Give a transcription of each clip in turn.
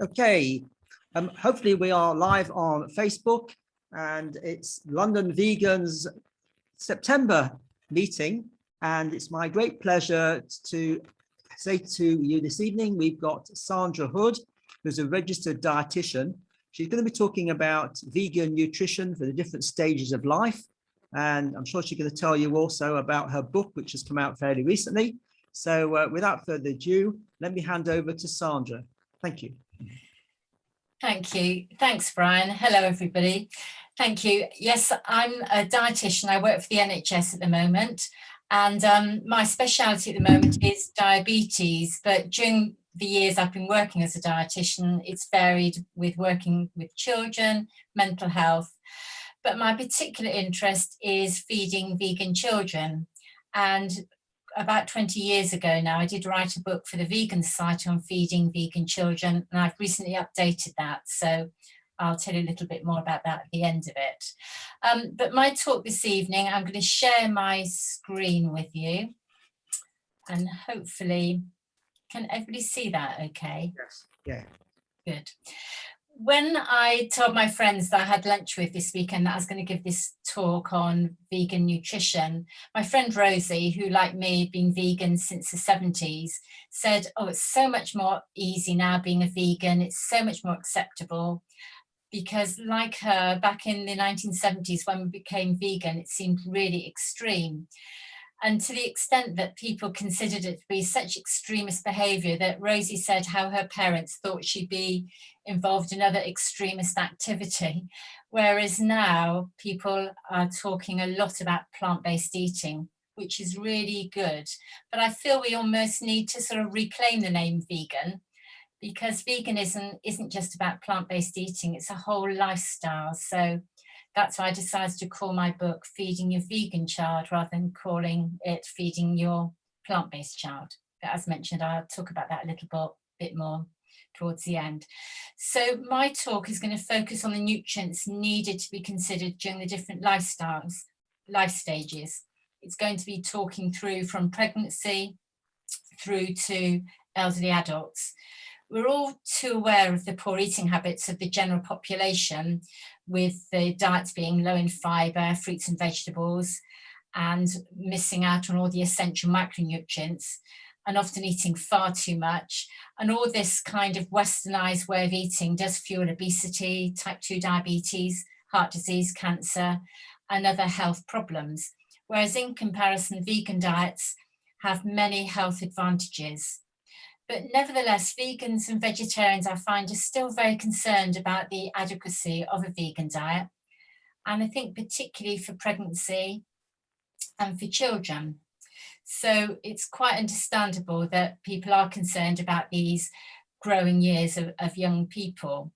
Okay, hopefully we are live on Facebook, and it's London Vegans September meeting, and it's my great pleasure to say to you this evening, we've got Sandra Hood, who's a registered dietitian. She's going to be talking about vegan nutrition for the different stages of life, and I'm sure she's going to tell you also about her book, which has come out fairly recently. So without further ado, let me hand over to Sandra. Thank you. Thank you. Thanks, Brian. Hello, everybody. Thank you. Yes, I'm a dietitian. I work for the NHS at the moment, and my speciality at the moment is diabetes. But during the years I've been working as a dietitian, it's varied with working with children, mental health. But my particular interest is feeding vegan children. And about 20 years ago now, I did write a book for the Vegan Society on feeding vegan children, and I've recently updated that. So I'll tell you a little bit more about that at the end of it. But my talk this evening, I'm going to share my screen with you, and hopefully, can everybody see that okay? Yes. Yeah. Good. When I told my friends that I had lunch with this weekend that I was going to give this talk on vegan nutrition, my friend Rosie, who like me had been vegan since the 70s, said, oh, it's so much more easy now being a vegan. It's so much more acceptable. Because like her, back in the 1970s, when we became vegan, it seemed really extreme. And to the extent that people considered it to be such extremist behaviour that Rosie said how her parents thought she'd be involved in other extremist activity. Whereas now people are talking a lot about plant-based eating, which is really good. But I feel we almost need to sort of reclaim the name vegan, because veganism isn't just about plant-based eating, it's a whole lifestyle. So that's why I decided to call my book Feeding Your Vegan Child rather than calling it Feeding Your Plant-Based Child. But as mentioned, I'll talk about that a little bit more towards the end. So my talk is going to focus on the nutrients needed to be considered during the different life stages. It's going to be talking through from pregnancy through to elderly adults. We're all too aware of the poor eating habits of the general population, with the diets being low in fibre, fruits and vegetables, and missing out on all the essential macronutrients, and often eating far too much. And all this kind of westernised way of eating does fuel obesity, type 2 diabetes, heart disease, cancer, and other health problems. Whereas in comparison, vegan diets have many health advantages. But nevertheless, vegans and vegetarians, I find, are still very concerned about the adequacy of a vegan diet. And I think particularly for pregnancy and for children. So it's quite understandable that people are concerned about these growing years of young people.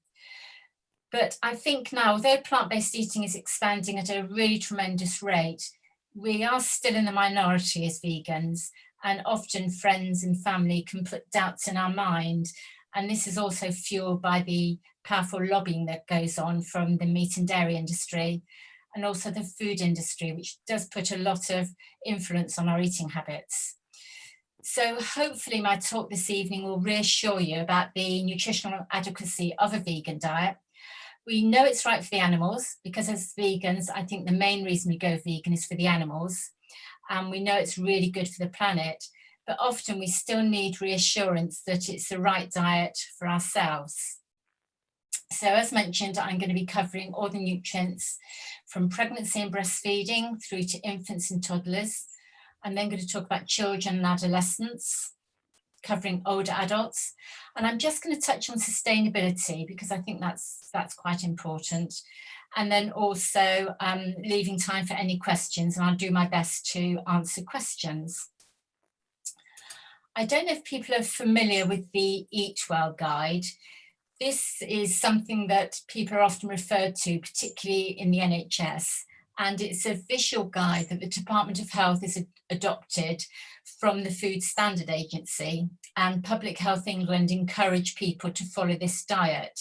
But I think now, although plant-based eating is expanding at a really tremendous rate, we are still in the minority as vegans. And often friends and family can put doubts in our mind. And this is also fueled by the powerful lobbying that goes on from the meat and dairy industry, and also the food industry, which does put a lot of influence on our eating habits. So hopefully my talk this evening will reassure you about the nutritional adequacy of a vegan diet. We know it's right for the animals, because as vegans, I think the main reason we go vegan is for the animals. And we know it's really good for the planet, but often we still need reassurance that it's the right diet for ourselves. So as mentioned, I'm going to be covering all the nutrients from pregnancy and breastfeeding through to infants and toddlers. I'm then going to talk about children and adolescents, covering older adults. And I'm just going to touch on sustainability, because I think that's quite important. And then also leaving time for any questions, and I'll do my best to answer questions. I don't know if people are familiar with the Eat Well guide. This is something that people are often referred to, particularly in the NHS, and it's a visual guide that the Department of Health has adopted from the Food Standard Agency, and Public Health England encourage people to follow this diet.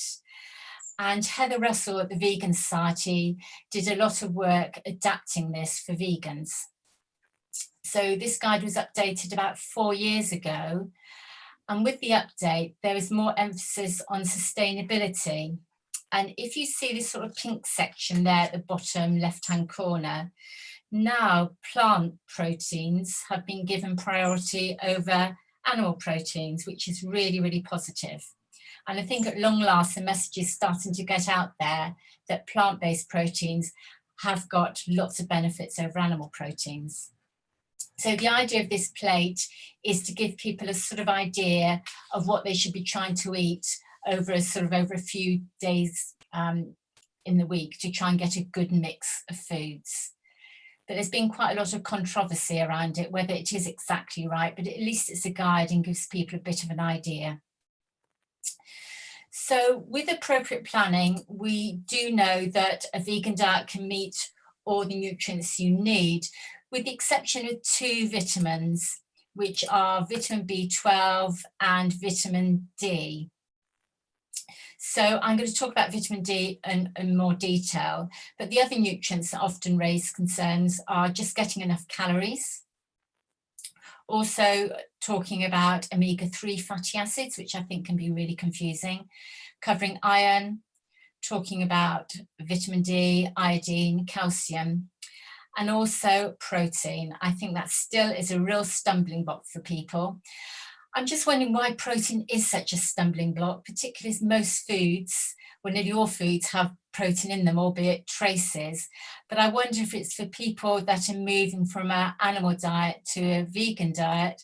And Heather Russell at the Vegan Society did a lot of work adapting this for vegans. So this guide was updated about 4 years ago, And with the update, there is more emphasis on sustainability. And if you see this sort of pink section there at the bottom left-hand corner, now plant proteins have been given priority over animal proteins, which is really, really positive. And I think at long last, the message is starting to get out there that plant-based proteins have got lots of benefits over animal proteins. So the idea of this plate is to give people a sort of idea of what they should be trying to eat over a few days in the week to try and get a good mix of foods. But there's been quite a lot of controversy around it, whether it is exactly right, but at least it's a guide and gives people a bit of an idea. So with appropriate planning, we do know that a vegan diet can meet all the nutrients you need, with the exception of 2 vitamins, which are vitamin B12 and vitamin D. So I'm going to talk about vitamin D in more detail, but the other nutrients that often raise concerns are just getting enough calories. Also talking about omega-3 fatty acids, which I think can be really confusing, covering iron, talking about vitamin D, iodine, calcium, and also protein. I think that still is a real stumbling block for people. I'm just wondering why protein is such a stumbling block, particularly as most foods, well, nearly all foods have protein in them, albeit traces. But I wonder if it's for people that are moving from an animal diet to a vegan diet,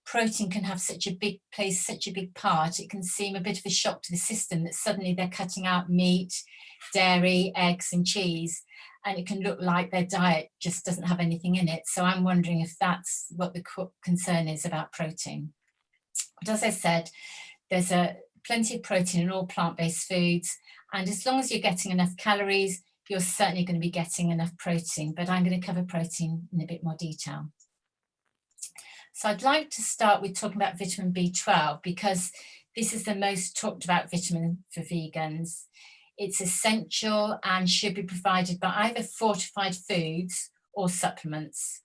protein can have such a big place, such a big part. It can seem a bit of a shock to the system that suddenly they're cutting out meat, dairy, eggs and cheese, and it can look like their diet just doesn't have anything in it. So I'm wondering if that's what the concern is about protein. But as I said, there's plenty of protein in all plant-based foods, and as long as you're getting enough calories, you're certainly going to be getting enough protein. But I'm going to cover protein in a bit more detail. So I'd like to start with talking about vitamin B12, because this is the most talked about vitamin for vegans. It's essential and should be provided by either fortified foods or supplements.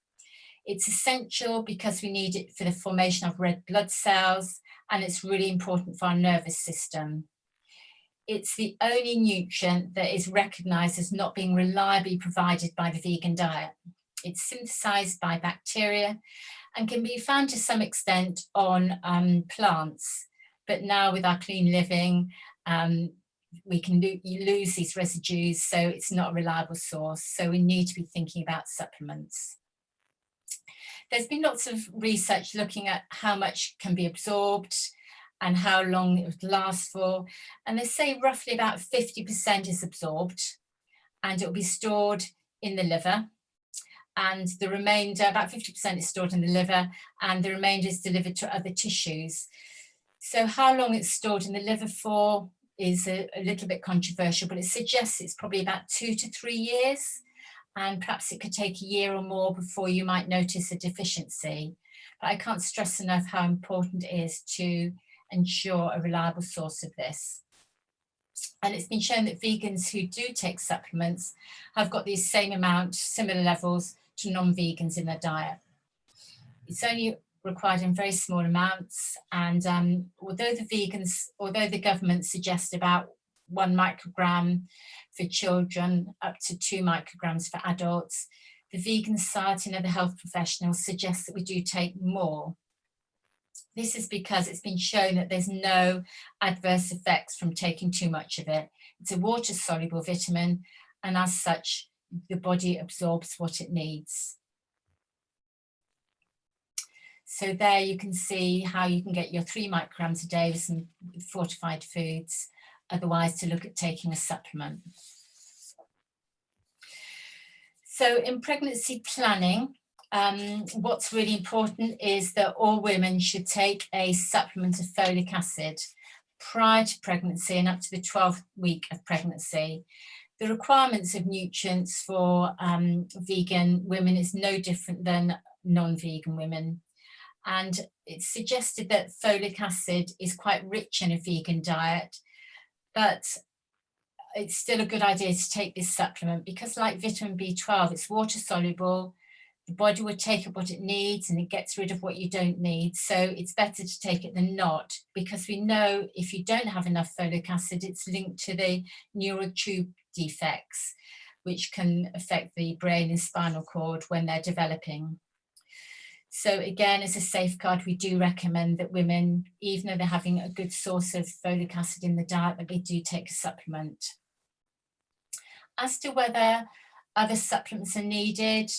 It's essential because we need it for the formation of red blood cells, and it's really important for our nervous system. It's the only nutrient that is recognised as not being reliably provided by the vegan diet. It's synthesised by bacteria and can be found to some extent on plants. But now with our clean living, we can lose these residues, so it's not a reliable source. So we need to be thinking about supplements. There's been lots of research looking at how much can be absorbed and how long it would last for. And they say roughly about 50% is absorbed and it will be stored in the liver. And the remainder, about 50% is stored in the liver, and the remainder is delivered to other tissues. So how long it's stored in the liver for is a little bit controversial, but it suggests it's probably about 2 to 3 years. And perhaps it could take a year or more before you might notice a deficiency. But I can't stress enough how important it is to ensure a reliable source of this. And it's been shown that vegans who do take supplements have got the same amount, similar levels to non-vegans in their diet. It's only required in very small amounts. And although the government suggests about 1 microgram for children, up to 2 micrograms for adults, the Vegan Society and other health professionals suggest that we do take more. This is because it's been shown that there's no adverse effects from taking too much of it. It's a water-soluble vitamin, and as such, the body absorbs what it needs. So there you can see how you can get your 3 micrograms a day with some fortified foods, otherwise to look at taking a supplement. So in pregnancy planning, what's really important is that all women should take a supplement of folic acid prior to pregnancy and up to the 12th week of pregnancy. The requirements of nutrients for vegan women is no different than non-vegan women. And it's suggested that folic acid is quite rich in a vegan diet, but it's still a good idea to take this supplement because, like vitamin B12, it's water soluble, The body will take up what it needs and it gets rid of what you don't need. So it's better to take it than not, because we know if you don't have enough folic acid, it's linked to the neural tube defects, which can affect the brain and spinal cord when they're developing. So again, as a safeguard, we do recommend that women, even though they're having a good source of folic acid in the diet, that they do take a supplement. As to whether other supplements are needed,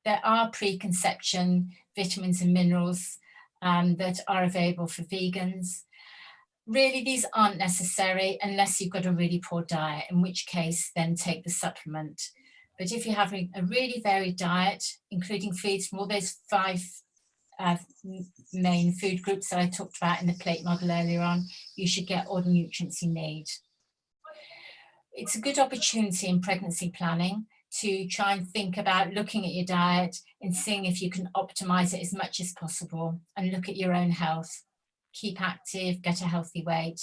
there are pre-conception vitamins and minerals that are available for vegans. Really, these aren't necessary unless you've got a really poor diet, in which case then take the supplement. But if you're having a really varied diet, including foods from all those 5 main food groups that I talked about in the plate model earlier on, you should get all the nutrients you need. It's a good opportunity in pregnancy planning to try and think about looking at your diet and seeing if you can optimize it as much as possible and look at your own health. Keep active, get a healthy weight.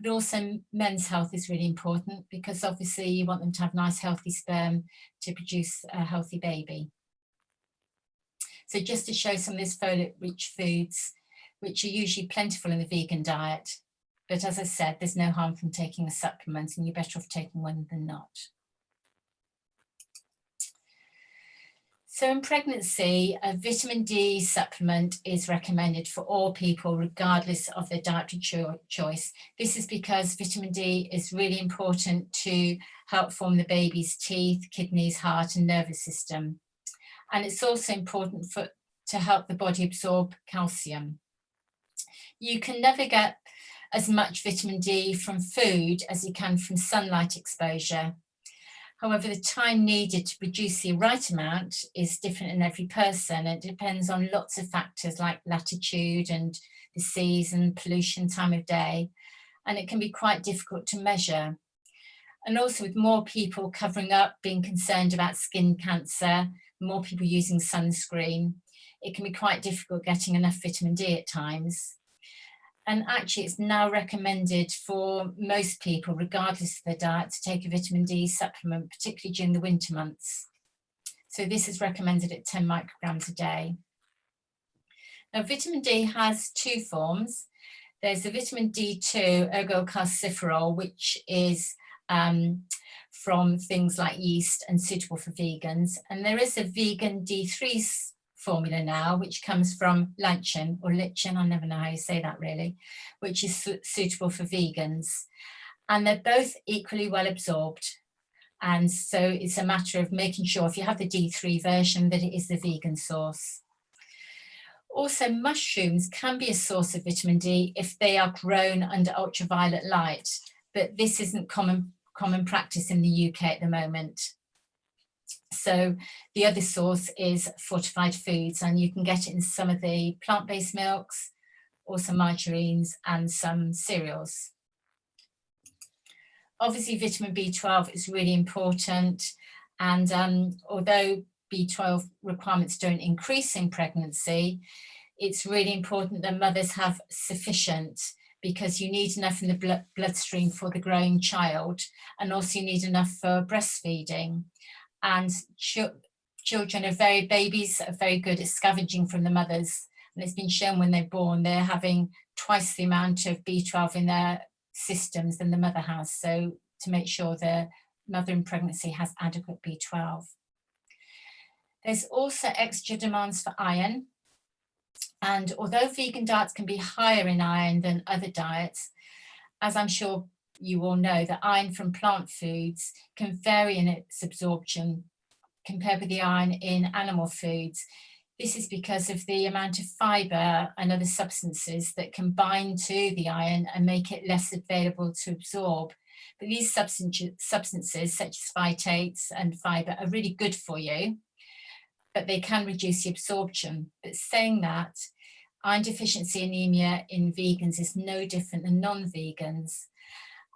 But also men's health is really important, because obviously you want them to have nice healthy sperm to produce a healthy baby. So just to show some of these folate-rich foods, which are usually plentiful in the vegan diet, but as I said, there's no harm from taking a supplement, and you're better off taking one than not. So in pregnancy, a vitamin D supplement is recommended for all people, regardless of their dietary choice. This is because vitamin D is really important to help form the baby's teeth, kidneys, heart, and nervous system. And it's also important to help the body absorb calcium. You can never get as much vitamin D from food as you can from sunlight exposure. However, the time needed to produce the right amount is different in every person. It depends on lots of factors like latitude and the season, pollution, time of day, and it can be quite difficult to measure. And also with more people covering up, being concerned about skin cancer, more people using sunscreen, it can be quite difficult getting enough vitamin D at times. And actually, it's now recommended for most people, regardless of their diet, to take a vitamin D supplement, particularly during the winter months. So this is recommended at 10 micrograms a day. Now, vitamin D has 2 forms. There's the vitamin D2 ergocalciferol, which is from things like yeast and suitable for vegans. And there is a vegan D3 formula now, which comes from lichen, or lichen, I never know how you say that really, which is suitable for vegans. And they're both equally well absorbed. And so it's a matter of making sure if you have the D3 version that it is the vegan source. Also, mushrooms can be a source of vitamin D if they are grown under ultraviolet light, but this isn't common practice in the UK at the moment. So the other source is fortified foods, and you can get it in some of the plant-based milks, or some margarines and some cereals. Obviously, vitamin B12 is really important, and although B12 requirements don't increase in pregnancy, it's really important that mothers have sufficient, because you need enough in the bloodstream for the growing child, and also you need enough for breastfeeding. And babies are very good at scavenging from the mothers. And it's been shown when they're born, they're having twice the amount of B12 in their systems than the mother has. So to make sure the mother in pregnancy has adequate B12. There's also extra demands for iron. And although vegan diets can be higher in iron than other diets, as I'm sure you all know, that iron from plant foods can vary in its absorption compared with the iron in animal foods. This is because of the amount of fibre and other substances that can bind to the iron and make it less available to absorb. But these substances, such as phytates and fibre, are really good for you, but they can reduce the absorption. But saying that, iron deficiency anemia in vegans is no different than non-vegans.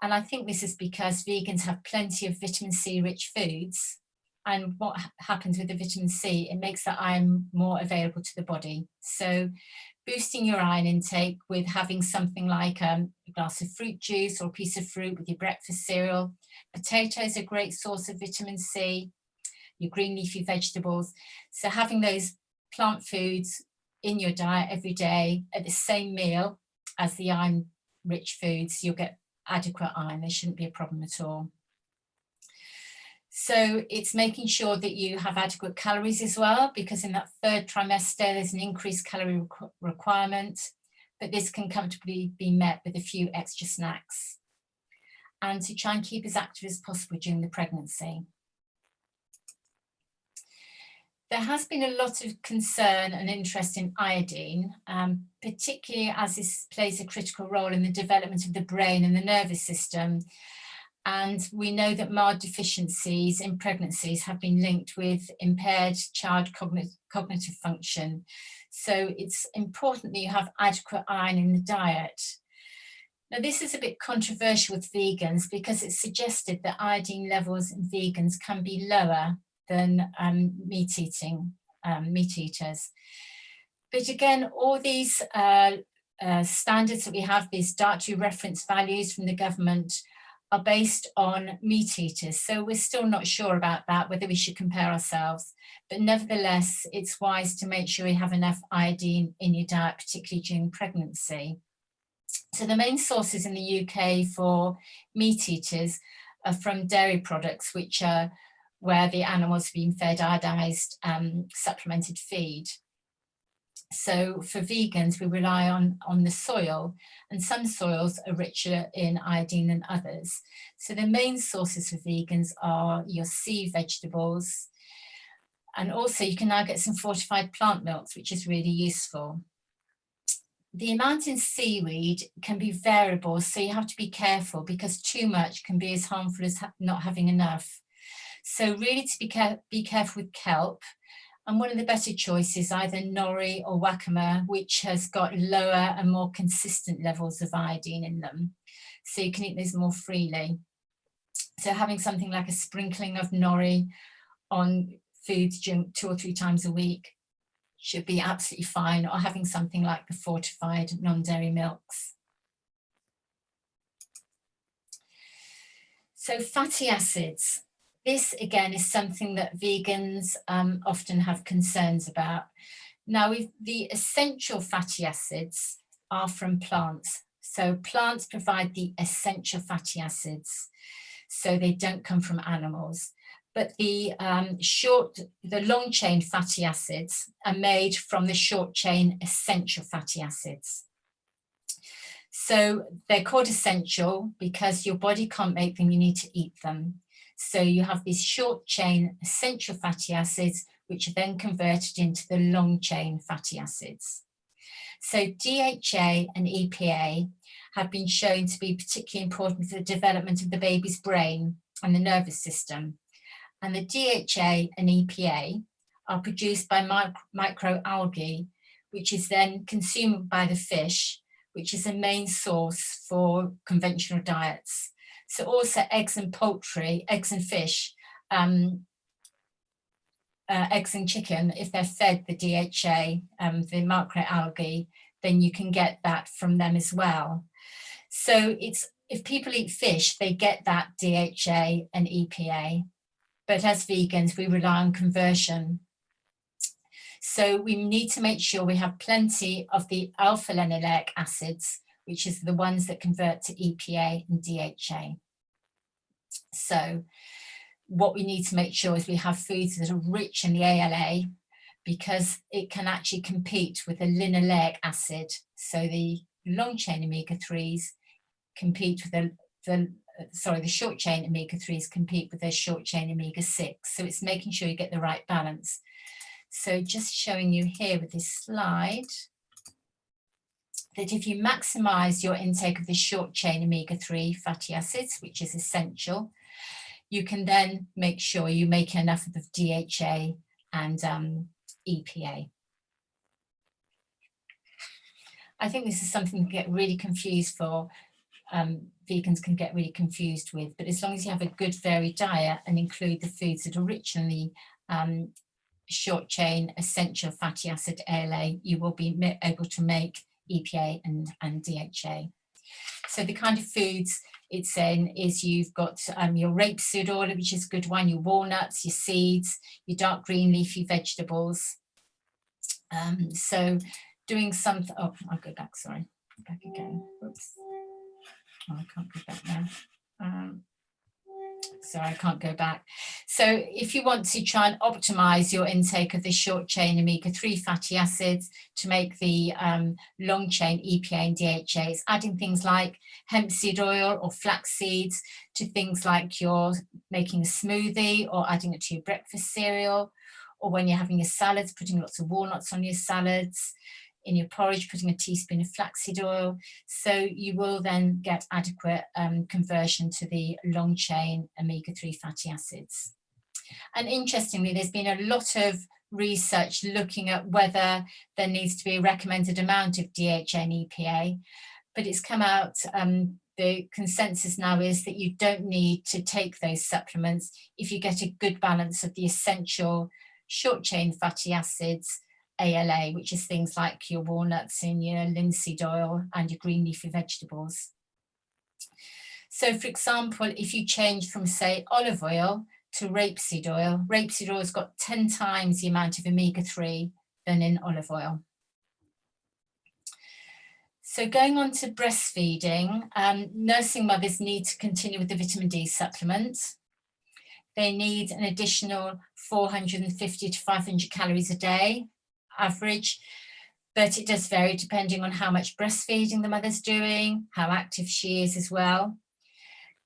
And I think this is because vegans have plenty of vitamin C rich foods. And what happens with the vitamin C, it makes that iron more available to the body. So boosting your iron intake with having something like a glass of fruit juice or a piece of fruit with your breakfast cereal. Potatoes are a great source of vitamin C. your green leafy vegetables. So having those plant foods in your diet every day at the same meal as the iron-rich foods, you'll get adequate iron. There shouldn't be a problem at all. So it's making sure that you have adequate calories as well, because in that third trimester, there's an increased calorie requirement, but this can comfortably be met with a few extra snacks. And to try and keep as active as possible during the pregnancy. There has been a lot of concern and interest in iodine, particularly as this plays a critical role in the development of the brain and the nervous system. And we know that mild deficiencies in pregnancies have been linked with impaired child cognitive function. So it's important that you have adequate iron in the diet. Now, this is a bit controversial with vegans because it's suggested that iodine levels in vegans can be lower than meat eaters. But again, all these standards that we have, these dietary reference values from the government, are based on meat eaters. So we're still not sure about that, whether we should compare ourselves. But nevertheless, it's wise to make sure you have enough iodine in your diet, particularly during pregnancy. So the main sources in the UK for meat eaters are from dairy products, which are where the animals are being fed iodized supplemented feed. So for vegans, we rely on the soil, and some soils are richer in iodine than others. So the main sources for vegans are your sea vegetables, and also you can now get some fortified plant milks, which is really useful. The amount in seaweed can be variable, so you have to be careful because too much can be as harmful as not having enough. So really to be careful with kelp, and one of the better choices, either nori or wakame, which has got lower and more consistent levels of iodine in them. So you can eat those more freely. So having something like a sprinkling of nori on foods 2 or 3 times a week should be absolutely fine, or having something like the fortified non-dairy milks. So fatty acids. This again is something that vegans often have concerns about. Now, the essential fatty acids are from plants. So plants provide the essential fatty acids, so they don't come from animals. But the long chain fatty acids are made from the short chain essential fatty acids. So they're called essential because your body can't make them, you need to eat them. So you have these short chain essential fatty acids, which are then converted into the long chain fatty acids. So DHA and EPA have been shown to be particularly important for the development of the baby's brain and the nervous system. And the DHA and EPA are produced by microalgae, which is then consumed by the fish, which is a main source for conventional diets. So also eggs and poultry, eggs and fish, eggs and chicken, if they're fed the DHA, the microalgae, then you can get that from them as well. So if people eat fish, they get that DHA and EPA. But as vegans, we rely on conversion. So we need to make sure we have plenty of the alpha-linoleic acids, which is the ones that convert to EPA and DHA. So what we need to make sure is we have foods that are rich in the ALA, because it can actually compete with the linoleic acid. So the long-chain omega-3s compete with the short-chain omega-3s compete with their short-chain omega-6. So it's making sure you get the right balance. So just showing you here with this slide that if you maximize your intake of the short-chain omega-3 fatty acids, which is essential, you can then make sure you make enough of the DHA and EPA. I think this is something to get really confused for. Vegans can get really confused with, but as long as you have a good varied diet and include the foods that are rich in the short chain essential fatty acid ALA, you will be able to make EPA and DHA. So the kind of foods it's in is you've got your rapeseed oil, which is a good one, your walnuts, your seeds, your dark green leafy vegetables. So doing something, oh, I'll go back, sorry, back again. Oops. Oh, I can't go back now. So I can't go back. So if you want to try and optimize your intake of the short chain omega-3 fatty acids to make the long chain EPA and DHAs, adding things like hemp seed oil or flax seeds to things like you're making a smoothie or adding it to your breakfast cereal, or when you're having your salads, putting lots of walnuts on your salads, in your porridge, putting a teaspoon of flaxseed oil. So you will then get adequate conversion to the long chain omega-3 fatty acids. And interestingly, there's been a lot of research looking at whether there needs to be a recommended amount of DHA and EPA, but it's come out, the consensus now is that you don't need to take those supplements if you get a good balance of the essential short chain fatty acids, ALA, which is things like your walnuts and your linseed oil and your green leafy vegetables. So for example, if you change from, say, olive oil to rapeseed oil has got 10 times the amount of omega-3 than in olive oil. So going on to breastfeeding, nursing mothers need to continue with the vitamin D supplement. They need an additional 450 to 500 calories a day, average, but it does vary depending on how much breastfeeding the mother's doing, how active she is as well.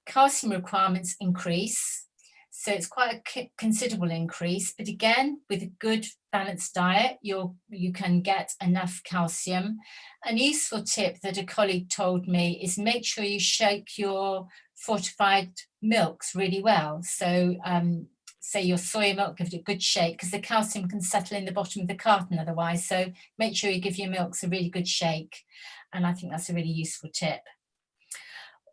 Calcium requirements increase, so it's quite a considerable increase, but again, with a good balanced diet, you can get enough calcium. A useful tip that a colleague told me is make sure you shake your fortified milks really well. So say your soy milk, give it a good shake, because the calcium can settle in the bottom of the carton otherwise. So make sure you give your milks a really good shake. And I think that's a really useful tip.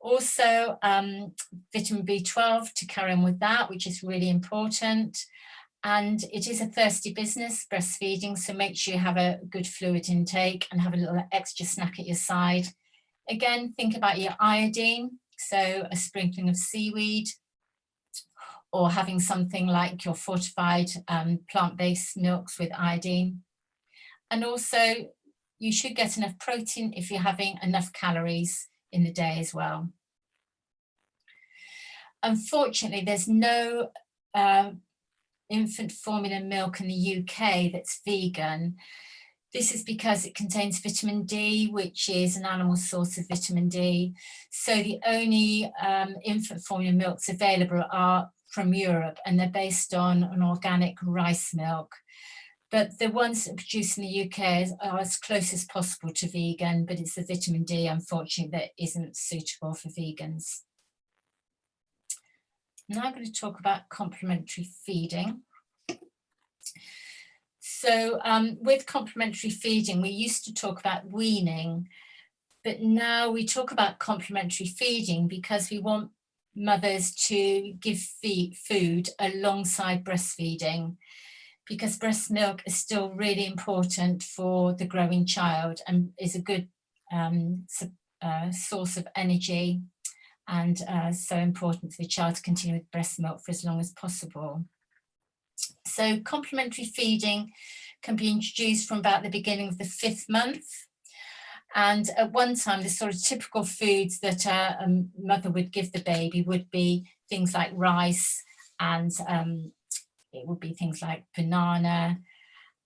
Also, vitamin B12 to carry on with that, which is really important. And it is a thirsty business, breastfeeding, so make sure you have a good fluid intake and have a little extra snack at your side. Again, think about your iodine, so a sprinkling of seaweed, or having something like your fortified plant-based milks with iodine. And also, you should get enough protein if you're having enough calories in the day as well. Unfortunately, there's no infant formula milk in the UK that's vegan. This is because it contains vitamin D, which is an animal source of vitamin D. So the only infant formula milks available are from Europe, and they're based on an organic rice milk. But the ones that are produced in the UK are as close as possible to vegan, but it's the vitamin D, unfortunately, that isn't suitable for vegans. Now I'm going to talk about complementary feeding. So with complementary feeding, we used to talk about weaning, but now we talk about complementary feeding because we want mothers to give food alongside breastfeeding, because breast milk is still really important for the growing child and is a good source of energy, and so important for the child to continue with breast milk for as long as possible. So complementary feeding can be introduced from about the beginning of the 5th month. And at one time, the sort of typical foods that a mother would give the baby would be things like rice, and it would be things like banana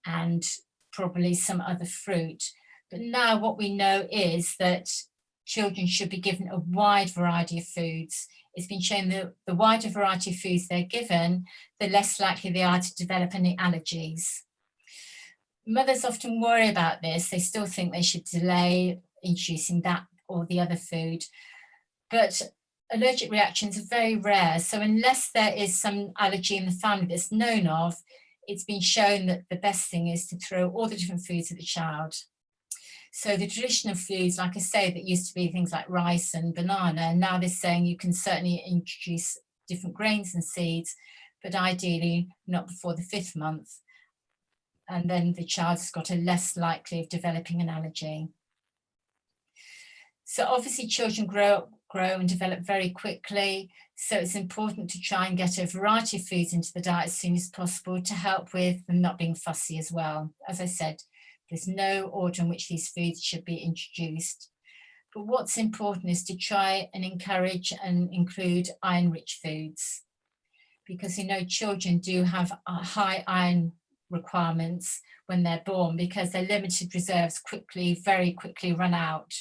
and probably some other fruit. But now what we know is that children should be given a wide variety of foods. It's been shown that the wider variety of foods they're given, the less likely they are to develop any allergies. Mothers often worry about this. They still think they should delay introducing that or the other food. But allergic reactions are very rare. So unless there is some allergy in the family that's known of, it's been shown that the best thing is to throw all the different foods at the child. So the traditional foods, like I say, that used to be things like rice and banana, now they're saying you can certainly introduce different grains and seeds, but ideally not before the 5th month. And then the child's got a less likely of developing an allergy. So obviously children grow grow and develop very quickly. So it's important to try and get a variety of foods into the diet as soon as possible to help with them not being fussy as well. As I said, there's no order in which these foods should be introduced. But what's important is to try and encourage and include iron-rich foods, because children do have high iron requirements when they're born because their limited reserves very quickly run out.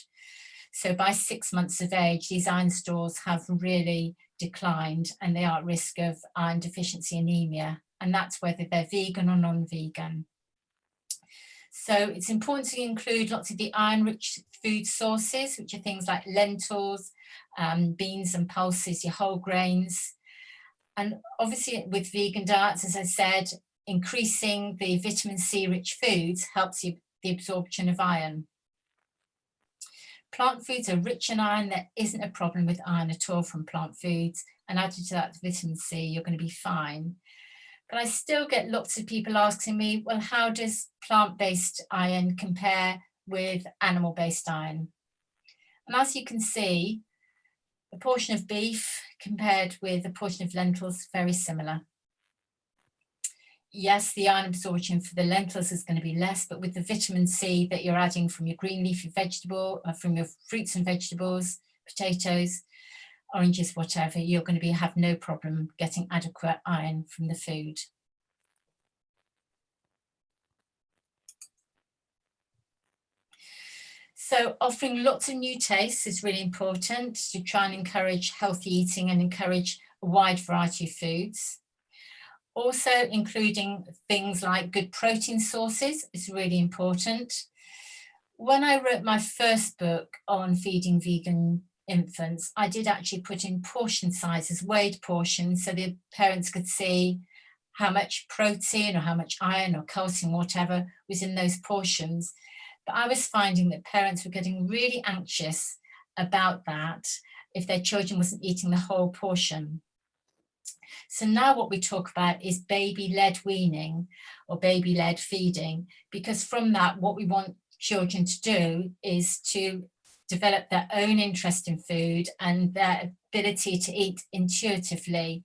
So by 6 months of age, these iron stores have really declined and they are at risk of iron deficiency anemia, and that's whether they're vegan or non-vegan. So it's important to include lots of the iron-rich food sources, which are things like lentils, beans and pulses, your whole grains. And obviously with vegan diets, as I said, increasing the vitamin C rich foods helps the absorption of iron. Plant foods are rich in iron. There isn't a problem with iron at all from plant foods. And added to that vitamin C, you're going to be fine. But I still get lots of people asking me, well, how does plant-based iron compare with animal-based iron? And as you can see, a portion of beef compared with a portion of lentils is very similar. Yes, the iron absorption for the lentils is going to be less, but with the vitamin C that you're adding from your green leafy vegetable, from your fruits and vegetables, potatoes, oranges, whatever, you're going to have no problem getting adequate iron from the food. So offering lots of new tastes is really important to try and encourage healthy eating and encourage a wide variety of foods. Also including things like good protein sources is really important. When I wrote my first book on feeding vegan infants, I did actually put in portion sizes, weighed portions, so the parents could see how much protein or how much iron or calcium, whatever, was in those portions. But I was finding that parents were getting really anxious about that if their children wasn't eating the whole portion. So now what we talk about is baby-led weaning or baby-led feeding, because from that, what we want children to do is to develop their own interest in food and their ability to eat intuitively,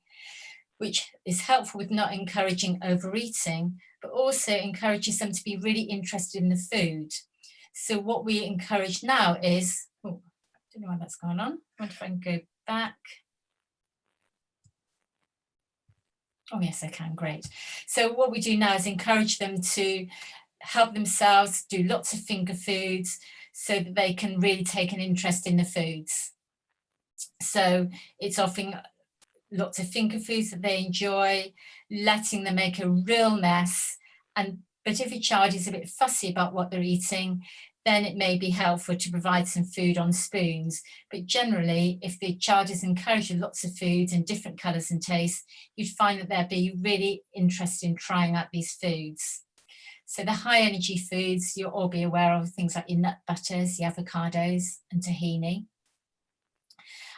which is helpful with not encouraging overeating, but also encourages them to be really interested in the food. So what we encourage now is, oh, I don't know why that's going on. I wonder if I can go back. Oh, yes, I can. Great. So what we do now is encourage them to help themselves do lots of finger foods so that they can really take an interest in the foods. So it's offering lots of finger foods that they enjoy, letting them make a real mess. But if a child is a bit fussy about what they're eating, then it may be helpful to provide some food on spoons. But generally, if the child is encouraged with lots of foods and different colours and tastes, you'd find that they'd be really interested in trying out these foods. So the high energy foods, you'll all be aware of, things like your nut butters, your avocados and tahini.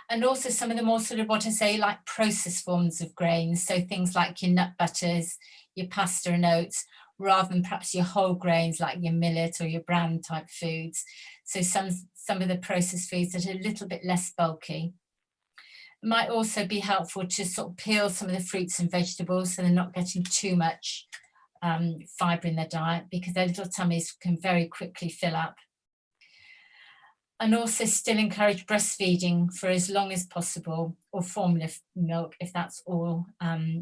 And also some of the more sort of what I say, like processed forms of grains. So things like your nut butters, your pasta and oats, rather than perhaps your whole grains like your millet or your bran type foods. So some of the processed foods that are a little bit less bulky. It might also be helpful to sort of peel some of the fruits and vegetables so they're not getting too much fibre in their diet, because their little tummies can very quickly fill up. And also still encourage breastfeeding for as long as possible, or formula milk if that's all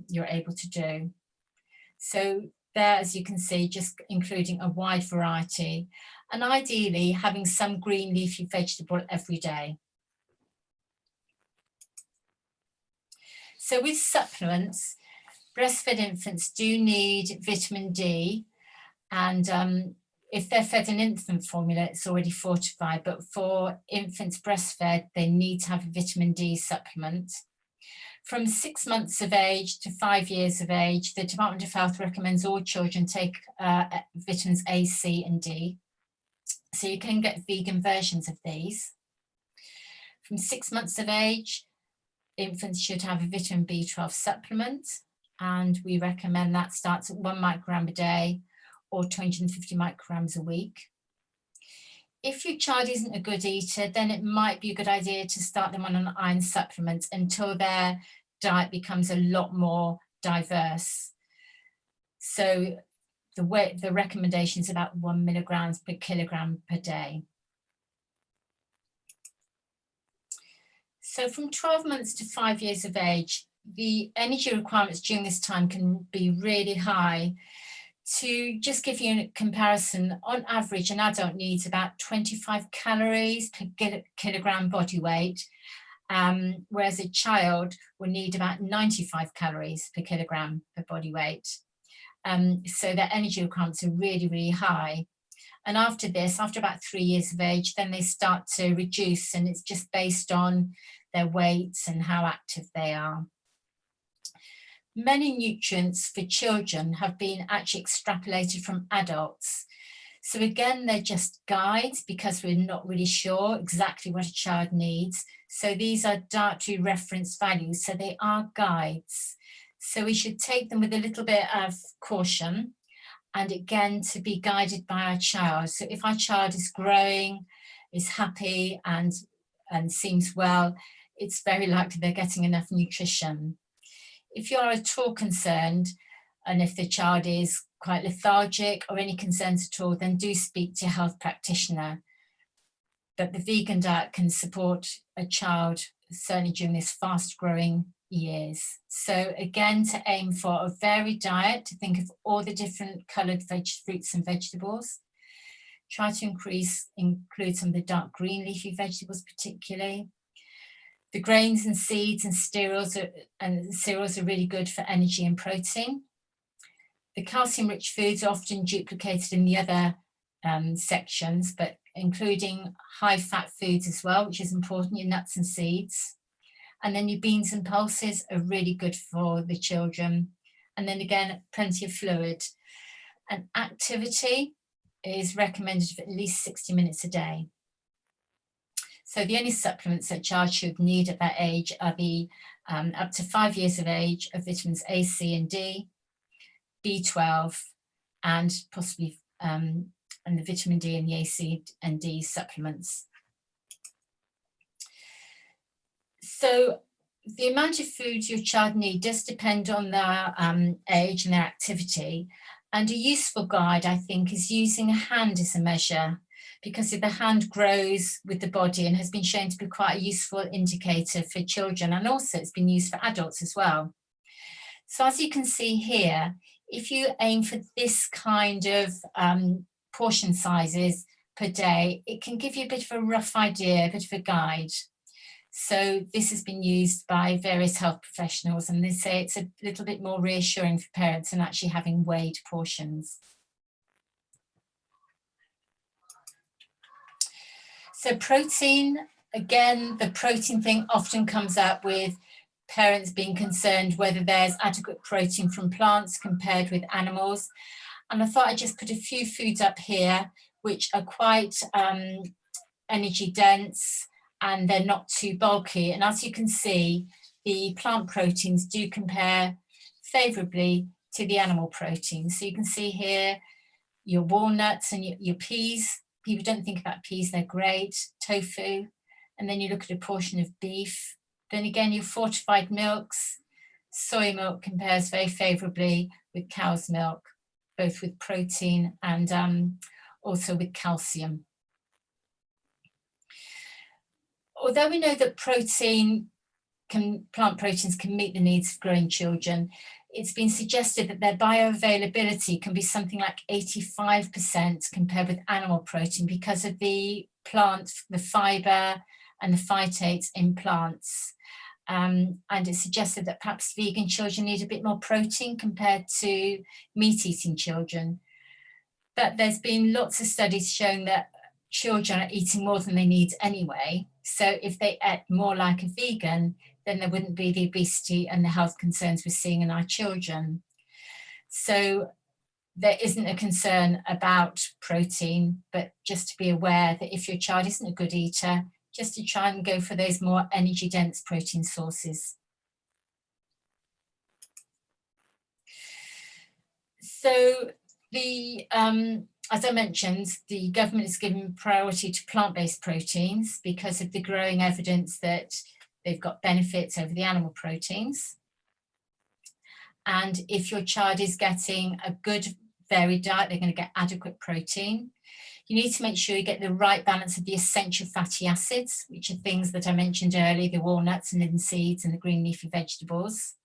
you're able to do. So there, as you can see, just including a wide variety, and ideally having some green leafy vegetable every day. So with supplements, breastfed infants do need vitamin D, and if they're fed an infant formula, it's already fortified, but for infants breastfed, they need to have a vitamin D supplement. From 6 months of age to 5 years of age, the Department of Health recommends all children take vitamins A, C and D. So you can get vegan versions of these. From 6 months of age, infants should have a vitamin B12 supplement, and we recommend that starts at 1 microgram a day or 250 micrograms a week. if your child isn't a good eater, then it might be a good idea to start them on an iron supplement until their diet becomes a lot more diverse. So the recommendation is about 1 milligrams per kilogram per day. So from 12 months to 5 years of age, the energy requirements during this time can be really high. To just give you a comparison, on average, an adult needs about 25 calories per kilogram body weight, whereas a child will need about 95 calories per kilogram per body weight. So their energy requirements are really, really high. And after this, after about 3 years of age, then they start to reduce, and it's just based on their weights and how active they are. Many nutrients for children have been actually extrapolated from adults. So again, they're just guides because we're not really sure exactly what a child needs. So these are dietary reference values, so they are guides. So we should take them with a little bit of caution, and again, to be guided by our child. So if our child is growing, is happy and seems well, it's very likely they're getting enough nutrition. If you are at all concerned, and if the child is quite lethargic or any concerns at all, then do speak to a health practitioner. But the vegan diet can support a child, certainly during this fast-growing years. So again, to aim for a varied diet, to think of all the different coloured fruits and vegetables. Try to include some of the dark green leafy vegetables particularly. The grains and seeds and cereals are really good for energy and protein. The calcium-rich foods are often duplicated in the other sections, but including high-fat foods as well, which is important, your nuts and seeds. And then your beans and pulses are really good for the children. And then again, plenty of fluid. And activity is recommended for at least 60 minutes a day. So the only supplements that a child should need at that age are the up to 5 years of age of vitamins A, C, and D, B12, and possibly and the vitamin D and the A, C, and D supplements. So the amount of food your child needs does depend on their age and their activity. And a useful guide, I think, is using a hand as a measure, because if the hand grows with the body and has been shown to be quite a useful indicator for children, and also it's been used for adults as well. So as you can see here, if you aim for this kind of portion sizes per day, it can give you a bit of a rough idea, a bit of a guide. So this has been used by various health professionals, and they say it's a little bit more reassuring for parents than actually having weighed portions. So protein, again, the protein thing often comes up with parents being concerned whether there's adequate protein from plants compared with animals. And I thought I'd just put a few foods up here which are quite energy dense, and they're not too bulky. And as you can see, the plant proteins do compare favourably to the animal proteins. So you can see here your walnuts and your peas. People don't think about peas, they're great. Tofu, and then you look at a portion of beef. Then again, your fortified milks. Soy milk compares very favourably with cow's milk, both with protein and also with calcium. Although we know that plant proteins can meet the needs of growing children, it's been suggested that their bioavailability can be something like 85% compared with animal protein because of the fibre and the phytates in plants. And it's suggested that perhaps vegan children need a bit more protein compared to meat-eating children. But there's been lots of studies showing that children are eating more than they need anyway. So if they ate more like a vegan, then there wouldn't be the obesity and the health concerns we're seeing in our children. So there isn't a concern about protein, but just to be aware that if your child isn't a good eater, just to try and go for those more energy dense protein sources. So the as I mentioned, the government is giving priority to plant-based proteins because of the growing evidence that they've got benefits over the animal proteins. And if your child is getting a good varied diet, they're going to get adequate protein. You need to make sure you get the right balance of the essential fatty acids, which are things that I mentioned earlier, the walnuts and linseeds and the green leafy vegetables.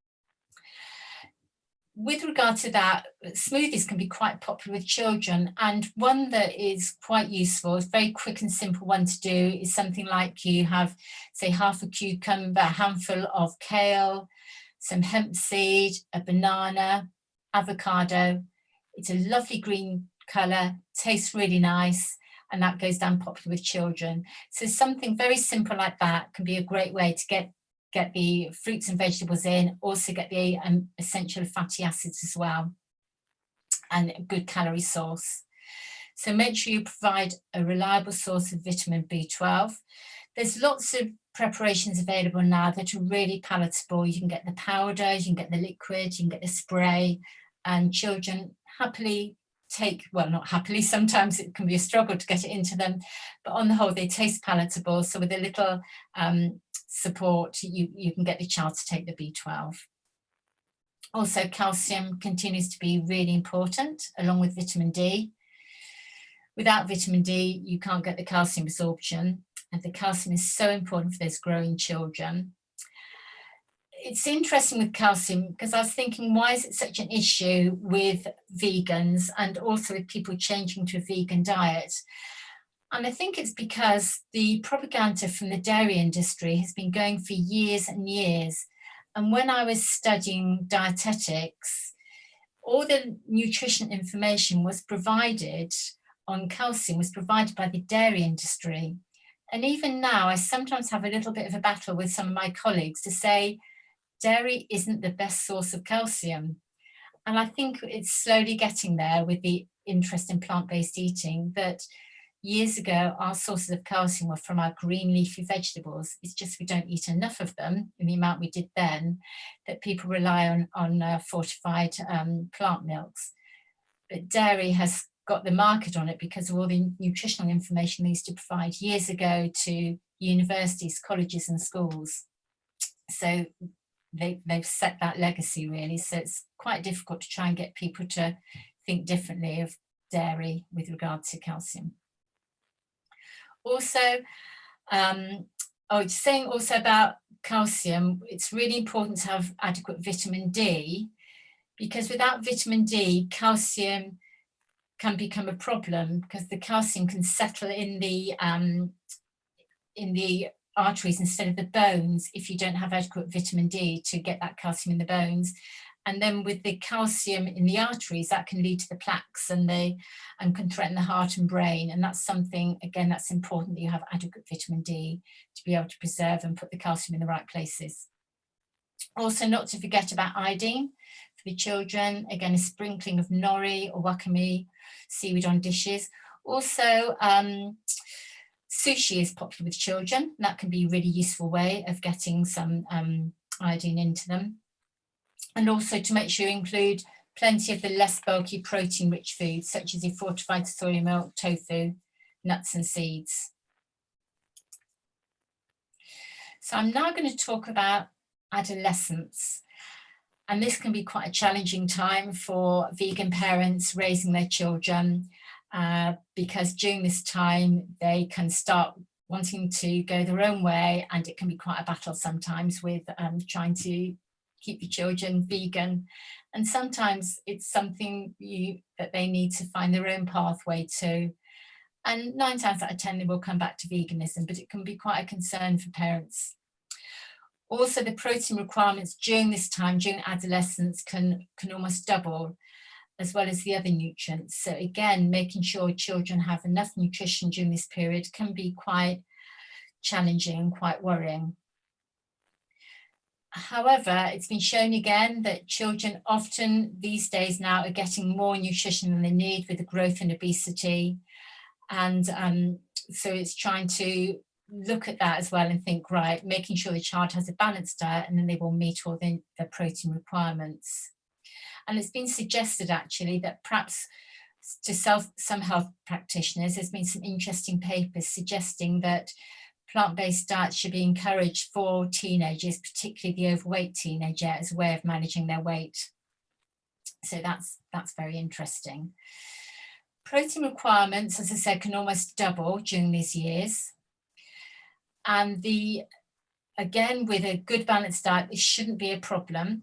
With regard to that, smoothies can be quite popular with children, and one that is quite useful, a very quick and simple one to do, is something like you have, say, half a cucumber, a handful of kale, some hemp seed, a banana, avocado. It's a lovely green colour, tastes really nice, and that goes down popular with children. So something very simple like that can be a great way to get the fruits and vegetables in, also get the essential fatty acids as well, and a good calorie source. So make sure you provide a reliable source of vitamin B12. There's lots of preparations available now that are really palatable. You can get the powder, you can get the liquid, you can get the spray, and children happily take, well, not happily, sometimes it can be a struggle to get it into them, but on the whole, they taste palatable. So with a little support, you can get the child to take the B12. Also, calcium continues to be really important, along with vitamin D. Without vitamin D, you can't get the calcium absorption, and the calcium is so important for those growing children. It's interesting with calcium because I was thinking, why is it such an issue with vegans and also with people changing to a vegan diet? And I think it's because the propaganda from the dairy industry has been going for years and years. And when I was studying dietetics, all the nutrition information was provided on calcium was provided by the dairy industry. And even now, I sometimes have a little bit of a battle with some of my colleagues to say, dairy isn't the best source of calcium. And I think it's slowly getting there with the interest in plant-based eating, that years ago, our sources of calcium were from our green leafy vegetables. It's just we don't eat enough of them in the amount we did then, that people rely on fortified plant milks. But dairy has got the market on it because of all the nutritional information they used to provide years ago to universities, colleges and schools. So they've set that legacy really. So it's quite difficult to try and get people to think differently of dairy with regard to calcium. Also, saying also about calcium, it's really important to have adequate vitamin D, because without vitamin D, calcium can become a problem because the calcium can settle in the arteries instead of the bones if you don't have adequate vitamin D to get that calcium in the bones. And then with the calcium in the arteries, that can lead to the plaques and can threaten the heart and brain. And that's something, again, that's important that you have adequate vitamin D to be able to preserve and put the calcium in the right places. Also, not to forget about iodine for the children. Again, a sprinkling of nori or wakame seaweed on dishes. Also, sushi is popular with children. And that can be a really useful way of getting some iodine into them. And also to make sure you include plenty of the less bulky protein-rich foods, such as your fortified soy milk, tofu, nuts and seeds. So I'm now going to talk about adolescence. And this can be quite a challenging time for vegan parents raising their children, because during this time they can start wanting to go their own way, and it can be quite a battle sometimes with trying to keep your children vegan. And sometimes it's something that they need to find their own pathway to. And 9 times out of 10, they will come back to veganism, but it can be quite a concern for parents. Also, the protein requirements during this time, during adolescence, can almost double, as well as the other nutrients. So again, making sure children have enough nutrition during this period can be quite challenging and quite worrying. However, it's been shown again that children often these days now are getting more nutrition than they need with the growth in obesity. And so it's trying to look at that as well and think, right, making sure the child has a balanced diet and then they will meet all the protein requirements. And it's been suggested actually that perhaps to some health practitioners, there's been some interesting papers suggesting that plant-based diets should be encouraged for teenagers, particularly the overweight teenager, as a way of managing their weight. So that's very interesting. Protein requirements, as I said, can almost double during these years. And again, with a good balanced diet, this shouldn't be a problem.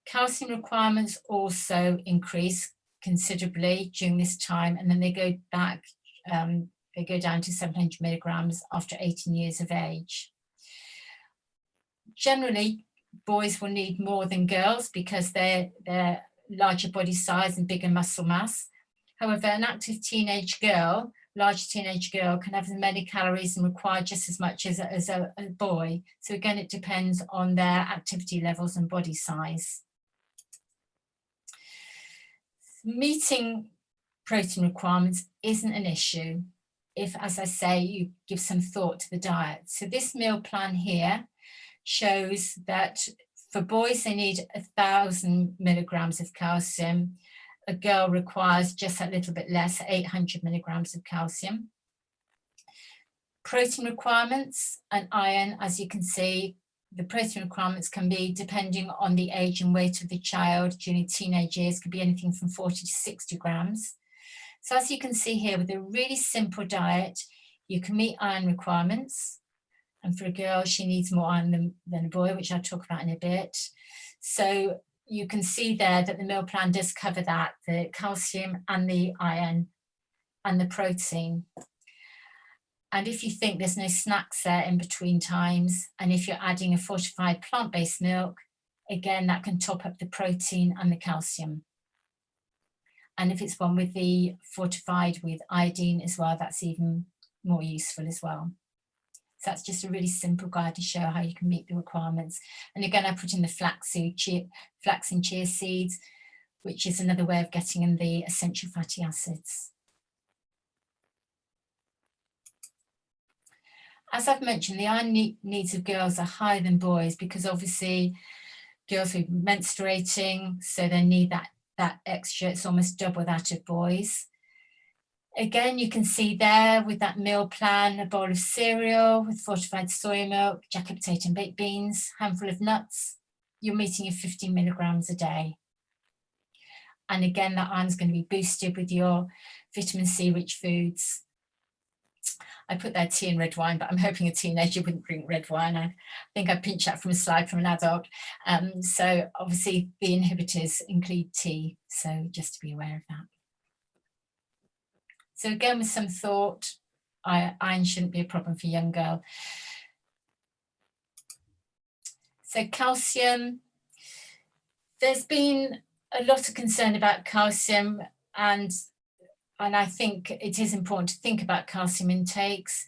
Calcium requirements also increase considerably during this time, and then they go back, they go down to 700 milligrams after 18 years of age. Generally, boys will need more than girls because they're larger body size and bigger muscle mass. However, an active teenage girl, large teenage girl, can have as many calories and require just as much as a boy. So again, it depends on their activity levels and body size. Meeting protein requirements isn't an issue if, as I say, you give some thought to the diet. So this meal plan here shows that for boys, they need 1,000 milligrams of calcium. A girl requires just a little bit less, 800 milligrams of calcium. Protein requirements and iron, as you can see, the protein requirements can be, depending on the age and weight of the child during teenage years, could be anything from 40 to 60 grams. So as you can see here, with a really simple diet, you can meet iron requirements. And for a girl, she needs more iron than a boy, which I'll talk about in a bit. So you can see there that the meal plan does cover that, the calcium and the iron and the protein. And if you think there's no snacks there in between times, and if you're adding a fortified plant-based milk, again, that can top up the protein and the calcium. And if it's one with the fortified with iodine as well, that's even more useful as well. So that's just a really simple guide to show how you can meet the requirements. And again, I put in the flax and chia seeds, which is another way of getting in the essential fatty acids. As I've mentioned, the iron needs of girls are higher than boys because obviously girls are menstruating, so they need that extra. It's almost double that of boys. Again, you can see there with that meal plan, a bowl of cereal with fortified soy milk, jacket potato and baked beans, handful of nuts. You're meeting your 15 milligrams a day. And again, that iron's going to be boosted with your vitamin C rich foods. I put there tea and red wine, but I'm hoping a teenager wouldn't drink red wine. I think I pinched that from a slide from an adult. So obviously the inhibitors include tea, so just to be aware of that. So again, with some thought, iron shouldn't be a problem for a young girl. So calcium, there's been a lot of concern about calcium, and I think it is important to think about calcium intakes.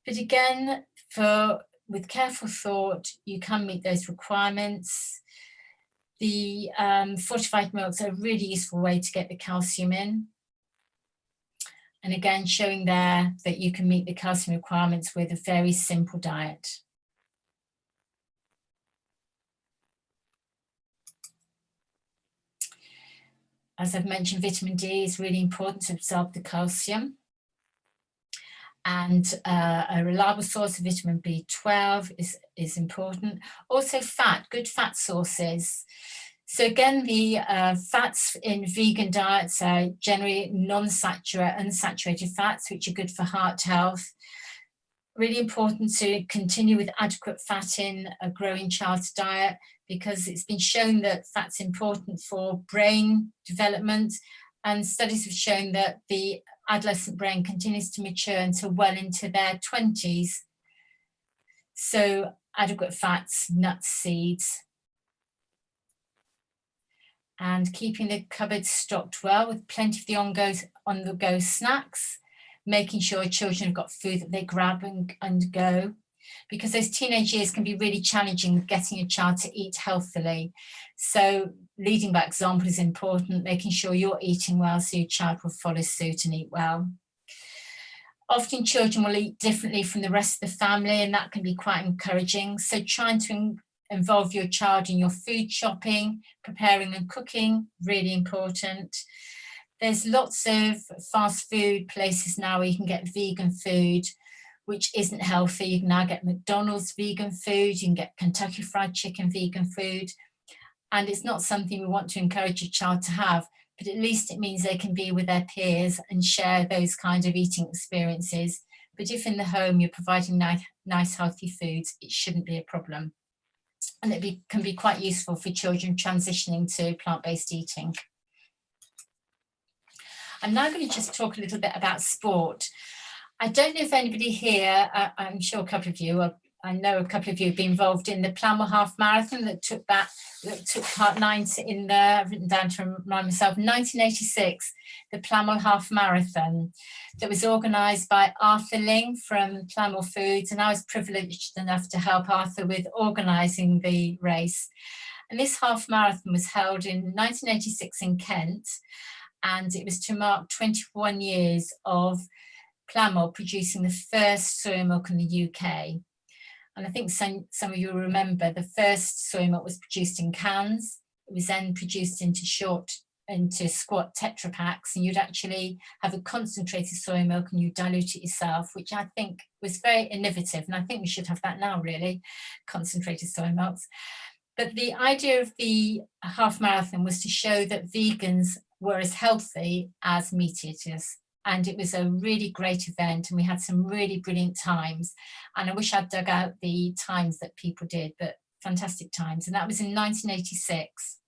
But again, with careful thought, you can meet those requirements. The fortified milks are a really useful way to get the calcium in. And again, showing there that you can meet the calcium requirements with a very simple diet. As I've mentioned, vitamin D is really important to absorb the calcium. And a reliable source of vitamin B12 is important. Also fat, good fat sources. So again, the fats in vegan diets are generally unsaturated fats, which are good for heart health. Really important to continue with adequate fat in a growing child's diet, because it's been shown that fat's important for brain development, and studies have shown that the adolescent brain continues to mature until well into their 20s. So adequate fats, nuts, seeds. And keeping the cupboard stocked well with plenty of the on-the-go snacks, making sure children have got food that they grab and go, because those teenage years can be really challenging getting a child to eat healthily. So leading by example is important, making sure you're eating well so your child will follow suit and eat well. Often children will eat differently from the rest of the family, and that can be quite encouraging. So trying to involve your child in your food shopping, preparing and cooking, really important. There's lots of fast food places now where you can get vegan food, which isn't healthy. You can now get McDonald's vegan food, you can get Kentucky Fried Chicken vegan food, and it's not something we want to encourage a child to have, but at least it means they can be with their peers and share those kind of eating experiences. But if in the home you're providing nice healthy foods, it shouldn't be a problem. And it can be quite useful for children transitioning to plant-based eating. I'm now going to just talk a little bit about sport. I don't know if anybody here, I'm sure a couple of you, I know a couple of you have been involved in the Plamwell Half Marathon that took part 9 in there. I've written down to remind myself, 1986, the Plamwell Half Marathon that was organised by Arthur Ling from Plamwell Foods, and I was privileged enough to help Arthur with organising the race. And this half marathon was held in 1986 in Kent, and it was to mark 21 years of Plamwell producing the first soy milk in the UK. And I think some of you remember the first soy milk was produced in cans. It was then produced into squat Tetra packs, and you'd actually have a concentrated soy milk and you dilute it yourself, which I think was very innovative. And I think we should have that now, really, concentrated soy milks. But the idea of the half marathon was to show that vegans were as healthy as meat eaters. And it was a really great event, and we had some really brilliant times. And I wish I'd dug out the times that people did, but fantastic times. And that was in 1986.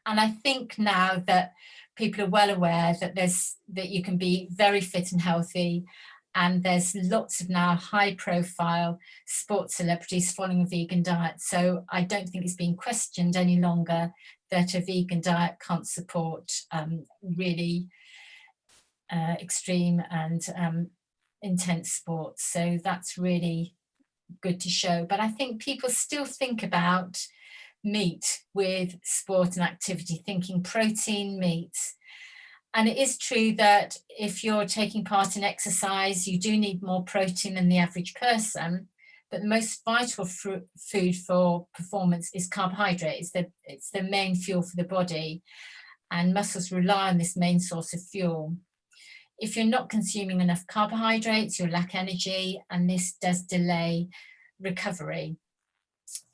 And I think now that people are well aware that you can be very fit and healthy, and there's lots of now high profile sports celebrities following a vegan diet. So I don't think it's being questioned any longer that a vegan diet can't support really extreme and intense sports. So that's really good to show. But I think people still think about meat with sport and activity, thinking protein, meat. And it is true that if you're taking part in exercise, you do need more protein than the average person. But the most vital food for performance is carbohydrate. It's the main fuel for the body, and muscles rely on this main source of fuel. If you're not consuming enough carbohydrates, you'll lack energy, and this does delay recovery.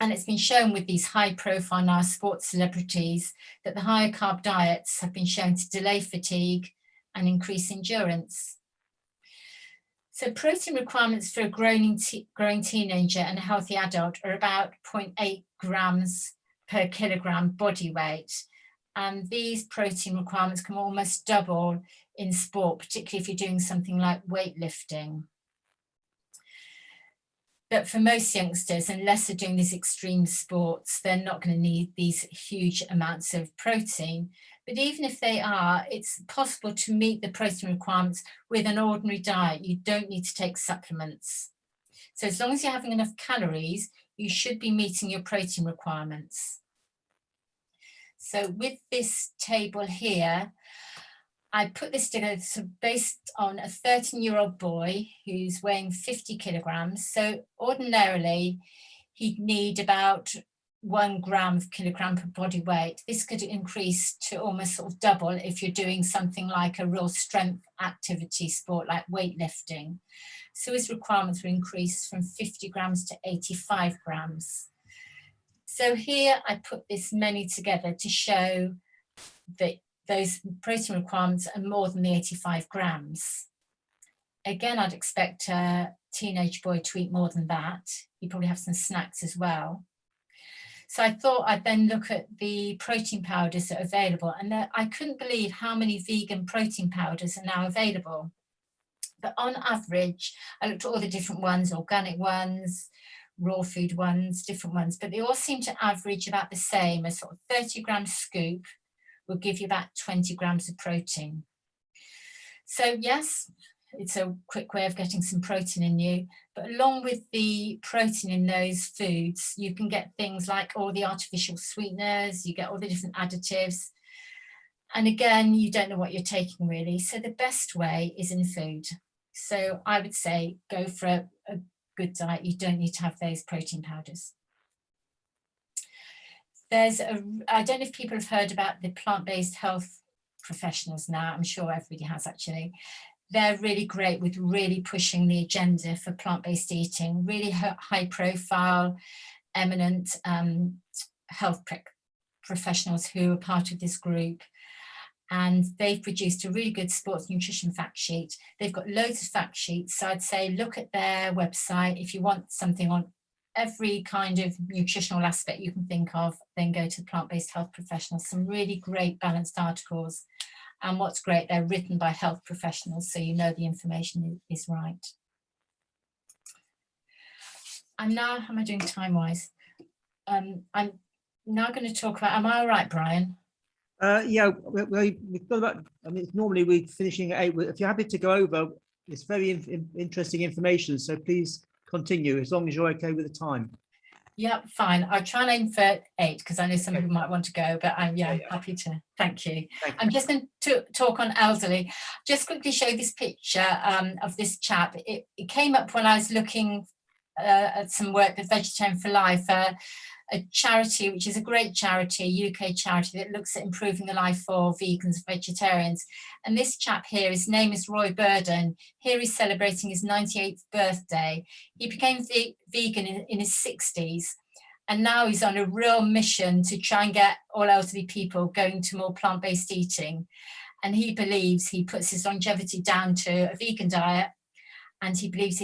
And it's been shown with these high-profile now sports celebrities that the higher carb diets have been shown to delay fatigue and increase endurance. So protein requirements for a growing teenager and a healthy adult are about 0.8 grams per kilogram body weight. And these protein requirements can almost double in sport, particularly if you're doing something like weightlifting. But for most youngsters, unless they're doing these extreme sports, they're not going to need these huge amounts of protein. But even if they are, it's possible to meet the protein requirements with an ordinary diet. You don't need to take supplements. So as long as you're having enough calories, you should be meeting your protein requirements. So with this table here, I put this together based on a 13-year-old boy who's weighing 50 kilograms. So ordinarily, he'd need about 1 gram of kilogram per body weight. This could increase to almost sort of double if you're doing something like a real strength activity sport like weightlifting. So his requirements were increased from 50 grams to 85 grams. So here I put this menu together to show that those protein requirements are more than the 85 grams. Again, I'd expect a teenage boy to eat more than that. You probably have some snacks as well. So I thought I'd then look at the protein powders that are available. And I couldn't believe how many vegan protein powders are now available. But on average, I looked at all the different ones, organic ones, raw food ones, different ones, but they all seem to average about the same. A sort of 30-gram scoop will give you about 20 grams of protein. So yes, it's a quick way of getting some protein in you, but along with the protein in those foods, you can get things like all the artificial sweeteners, you get all the different additives. And again, you don't know what you're taking really. So the best way is in food. So I would say go for a good diet. You don't need to have those protein powders. I don't know if people have heard about the plant-based health professionals now. I'm sure everybody has actually. They're really great with really pushing the agenda for plant-based eating, really high profile, eminent health professionals who are part of this group. And they've produced a really good sports nutrition fact sheet. They've got loads of fact sheets. So I'd say look at their website. If you want something on every kind of nutritional aspect you can think of, then go to the plant-based health professionals. Some really great balanced articles. And what's great, they're written by health professionals, so you know the information is right. I'm now, how am I doing time-wise? I'm now going to talk about, am I all right, Brian? Yeah, we've got about, I mean, normally we're finishing at 8. If you're happy to go over, it's very interesting information, so please continue as long as you're okay with the time. Yeah, fine. I'll try and aim for 8 because I know some people might want to go, but I'm happy to. Thank you. I'm just going to talk on elderly. Just quickly show this picture of this chap. It came up when I was looking at some work with Vegetarian for Life, a charity which is a great charity, a UK charity that looks at improving the life for vegans and vegetarians. And this chap here, his name is Roy Burden. Here he's celebrating his 98th birthday. He became vegan in his 60s, and now he's on a real mission to try and get all elderly people going to more plant-based eating. And he believes he puts his longevity down to a vegan diet, and he believes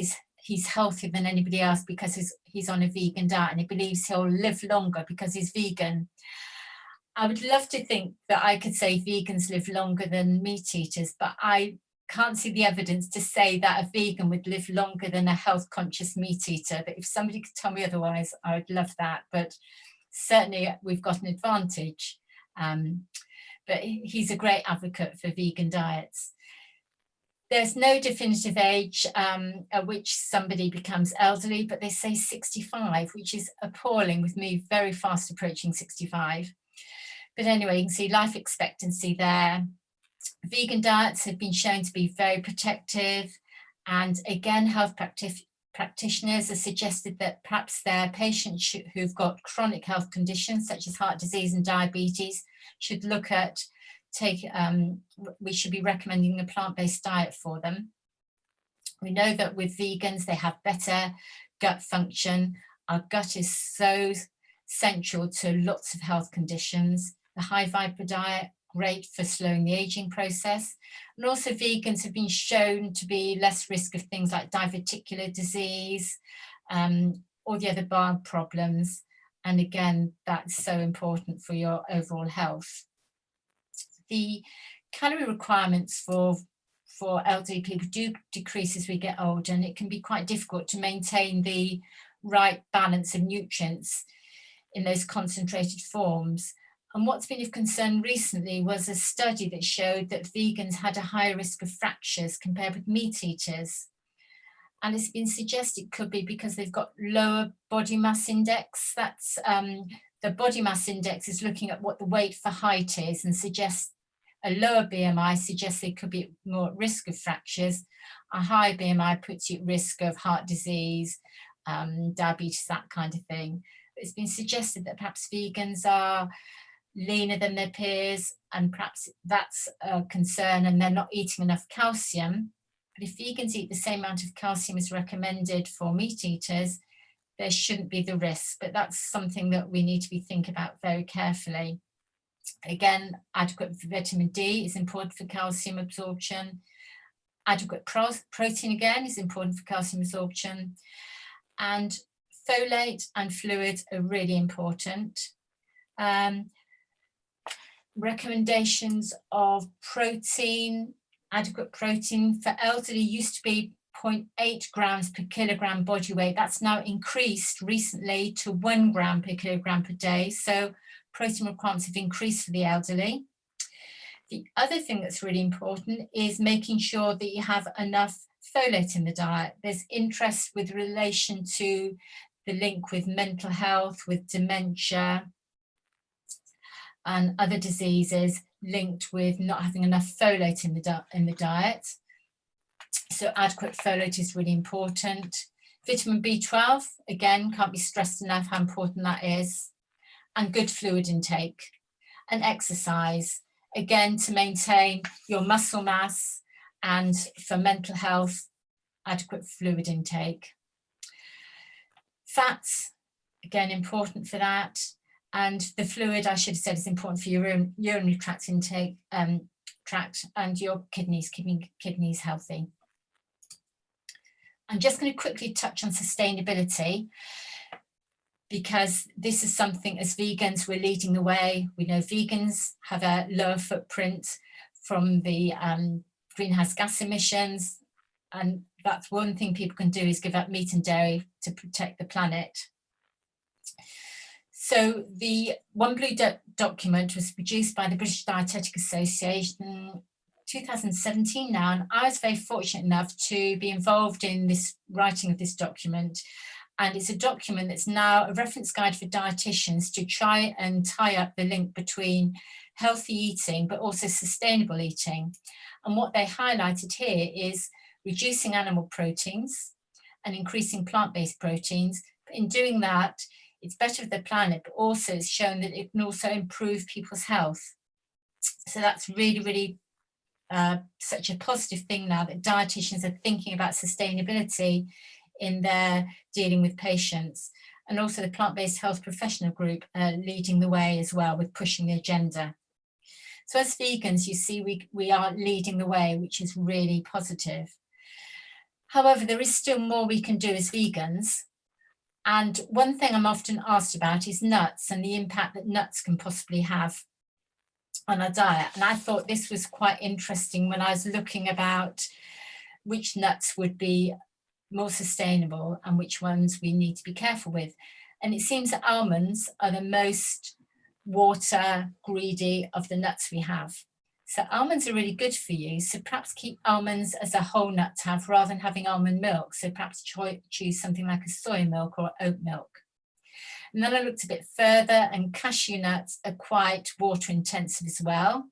he's healthier than anybody else because he's on a vegan diet, and he believes he'll live longer because he's vegan. I would love to think that I could say vegans live longer than meat eaters, but I can't see the evidence to say that a vegan would live longer than a health conscious meat eater. But if somebody could tell me otherwise, I would love that. But certainly we've got an advantage. But he's a great advocate for vegan diets. There's no definitive age at which somebody becomes elderly, but they say 65, which is appalling with me very fast approaching 65. But anyway, you can see life expectancy there. Vegan diets have been shown to be very protective. And again, health practitioners have suggested that perhaps their patients who've got chronic health conditions such as heart disease and diabetes should look at we should be recommending a plant-based diet for them. We know that with vegans, they have better gut function. Our gut is so central to lots of health conditions. The high fiber diet, great for slowing the aging process. And also vegans have been shown to be less risk of things like diverticular disease, or the other bowel problems. And again, that's so important for your overall health. The calorie requirements for elderly people do decrease as we get older, and it can be quite difficult to maintain the right balance of nutrients in those concentrated forms. And what's been of concern recently was a study that showed that vegans had a higher risk of fractures compared with meat eaters. And it's been suggested it could be because they've got lower body mass index. That's the body mass index is looking at what the weight for height is, and suggests a lower BMI suggests they could be more at risk of fractures. A high BMI puts you at risk of heart disease, diabetes, that kind of thing. But it's been suggested that perhaps vegans are leaner than their peers, and perhaps that's a concern, and they're not eating enough calcium. But if vegans eat the same amount of calcium as recommended for meat eaters, there shouldn't be the risk. But that's something that we need to be thinking about very carefully. Again, adequate vitamin D is important for calcium absorption. Adequate protein, again, is important for calcium absorption. And folate and fluids are really important. Recommendations of protein, adequate protein for elderly used to be 0.8 grams per kilogram body weight. That's now increased recently to 1 gram per kilogram per day. So protein requirements have increased for the elderly. The other thing that's really important is making sure that you have enough folate in the diet. There's interest with relation to the link with mental health, with dementia, and other diseases linked with not having enough folate in the diet. So adequate folate is really important. Vitamin B12, again, can't be stressed enough how important that is. And good fluid intake and exercise. again, to maintain your muscle mass, and for mental health, adequate fluid intake. Fats, again, important for that. And the fluid, I should have said, is important for your urinary tract intake, tract, and your kidneys, keeping kidneys healthy. I'm just going to quickly touch on sustainability, because this is something, as vegans, we're leading the way. We know vegans have a lower footprint from the greenhouse gas emissions, and that's one thing people can do, is give up meat and dairy to protect the planet. So the One Blue document was produced by the British Dietetic Association 2017 now, and I was very fortunate enough to be involved in this writing of this document. And it's a document that's now a reference guide for dietitians to try and tie up the link between healthy eating but also sustainable eating. And what they highlighted here is reducing animal proteins and increasing plant-based proteins. But in doing that, it's better for the planet, but also it's shown that it can also improve people's health. So that's really, really such a positive thing now, that dietitians are thinking about sustainability in their dealing with patients. And also the plant-based health professional group leading the way as well with pushing the agenda. So as vegans, you see, we are leading the way, which is really positive. However, there is still more we can do as vegans. And one thing I'm often asked about is nuts and the impact that nuts can possibly have on our diet. And I thought this was quite interesting when I was looking about which nuts would be more sustainable and which ones we need to be careful with. And it seems that almonds are the most water greedy of the nuts we have. So almonds are really good for you. So perhaps keep almonds as a whole nut to have rather than having almond milk. So perhaps choose something like a soy milk or oat milk. And then I looked a bit further, and cashew nuts are quite water intensive as well.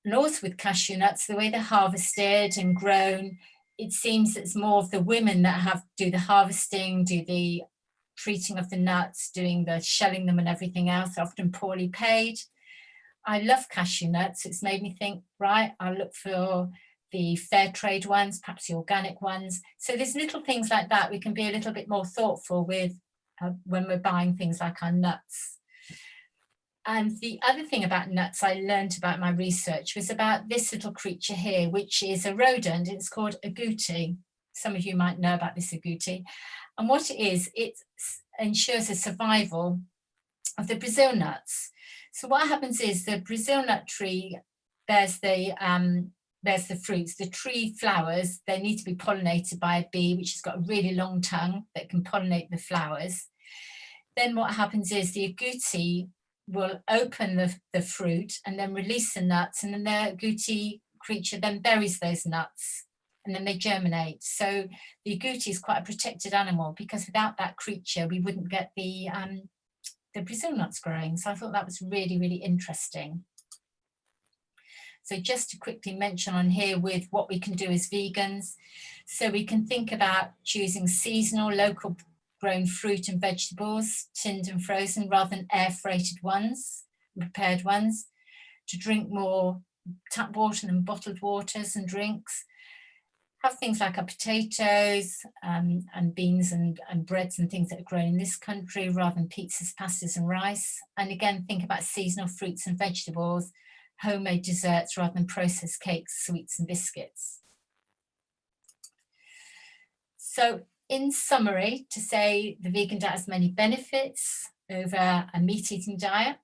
And also with cashew nuts, the way they're harvested and grown, it seems it's more of the women that do the harvesting, do the treating of the nuts, doing the shelling them and everything else, often poorly paid. I love cashew nuts. It's made me think, right, I'll look for the fair trade ones, perhaps the organic ones. So there's little things like that we can be a little bit more thoughtful with when we're buying things like our nuts. And the other thing about nuts I learned about my research was about this little creature here, which is a rodent. It's called agouti. Some of you might know about this agouti. And what it is, it ensures the survival of the Brazil nuts. So what happens is the Brazil nut tree bears the fruits. The tree flowers, they need to be pollinated by a bee, which has got a really long tongue that can pollinate the flowers. Then what happens is the agouti will open the fruit and then release the nuts, and then the agouti creature then buries those nuts and then they germinate. So the agouti is quite a protected animal, because without that creature we wouldn't get the Brazil nuts growing. So I thought that was really, really interesting. So just to quickly mention on here with what we can do as vegans. So we can think about choosing seasonal, local grown fruit and vegetables, tinned and frozen, rather than air freighted ones, prepared ones, to drink more tap water than bottled waters and drinks. Have things like our potatoes and beans and breads and things that are grown in this country, rather than pizzas, pastas and rice. And again, think about seasonal fruits and vegetables, homemade desserts rather than processed cakes, sweets and biscuits. So in summary, to say the vegan diet has many benefits over a meat-eating diet.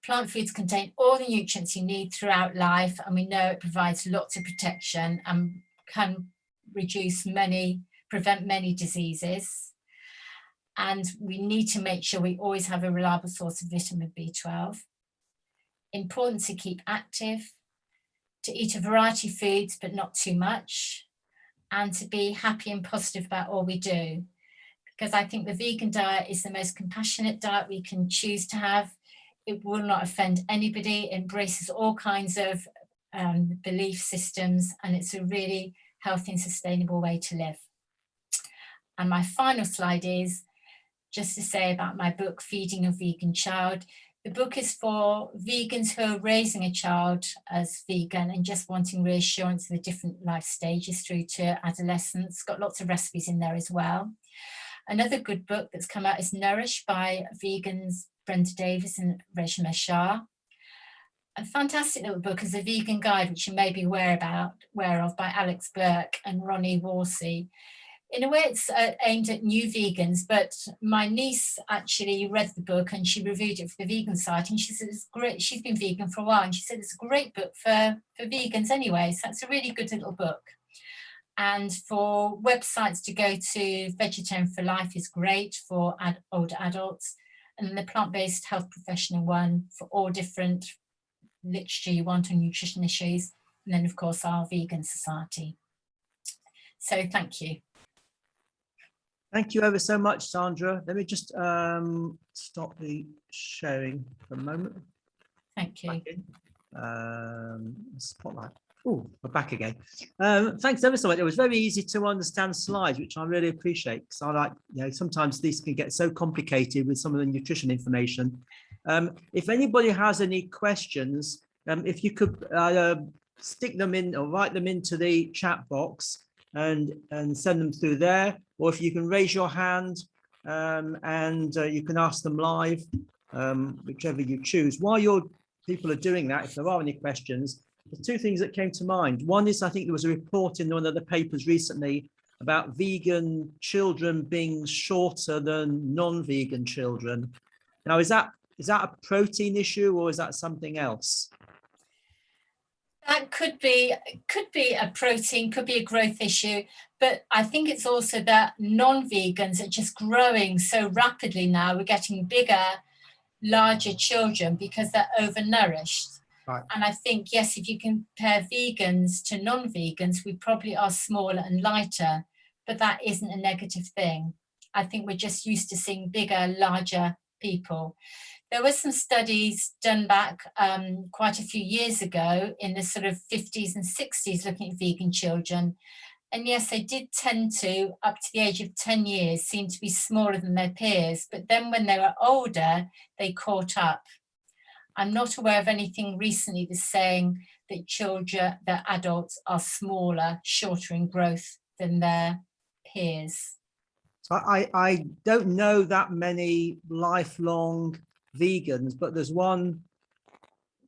Plant foods contain all the nutrients you need throughout life, and we know it provides lots of protection and can prevent many diseases. And we need to make sure we always have a reliable source of vitamin B12. Important to keep active, to eat a variety of foods, but not too much, and to be happy and positive about all we do. Because I think the vegan diet is the most compassionate diet we can choose to have. It will not offend anybody, it embraces all kinds of belief systems, and it's a really healthy and sustainable way to live. And my final slide is just to say about my book, Feeding a Vegan Child. The book is for vegans who are raising a child as vegan and just wanting reassurance of the different life stages through to adolescence. Got lots of recipes in there as well. Another good book that's come out is Nourish by vegans Brenda Davis and Reshma Shah. A fantastic little book is a vegan guide, which you may be aware of, by Alex Burke and Ronnie Worsey. In a way, it's aimed at new vegans, but my niece actually read the book and she reviewed it for the vegan site, and she said it's great. She's been vegan for a while, and she said it's a great book for vegans anyway. So that's a really good little book. And for websites to go to, Vegetarian for Life is great for older adults, and then the plant-based health professional one for all different literature you want on nutrition issues, and then of course our vegan society. So thank you. Thank you ever so much, Sandra. Let me just stop the sharing for a moment. Thank you. Spotlight. Oh, we're back again. Thanks ever so much. It was very easy to understand slides, which I really appreciate, because I like, sometimes these can get so complicated with some of the nutrition information. If anybody has any questions, if you could stick them in or write them into the chat box and send them through there, or if you can raise your hand and you can ask them live, whichever you choose. While people are doing that, if there are any questions, there's two things that came to mind. One is, I think there was a report in one of the papers recently about vegan children being shorter than non-vegan children. Now, is that a protein issue, or is that something else? That could be a protein, could be a growth issue, but I think it's also that non-vegans are just growing so rapidly now. We're getting bigger, larger children because they're overnourished. Right. And I think, yes, if you compare vegans to non-vegans, we probably are smaller and lighter, but that isn't a negative thing. I think we're just used to seeing bigger, larger people. There were some studies done back quite a few years ago in the sort of 50s and 60s looking at vegan children. And yes, they did tend to, up to the age of 10 years, seem to be smaller than their peers. But then when they were older, they caught up. I'm not aware of anything recently that's saying that adults are smaller, shorter in growth than their peers. So I don't know that many lifelong vegans, but there's one.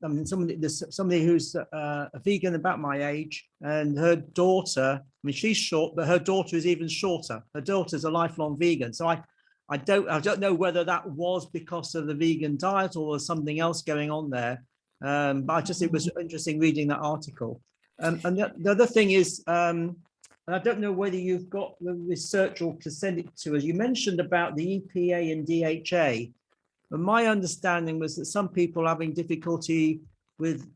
I mean, somebody who's a vegan about my age, and her daughter. I mean, she's short, but her daughter is even shorter. Her daughter's a lifelong vegan. So I don't know whether that was because of the vegan diet or something else going on there. But it was interesting reading that article. And the other thing is, and I don't know whether you've got the research or to send it to us. You mentioned about the EPA and DHA. And my understanding was that some people are having difficulty with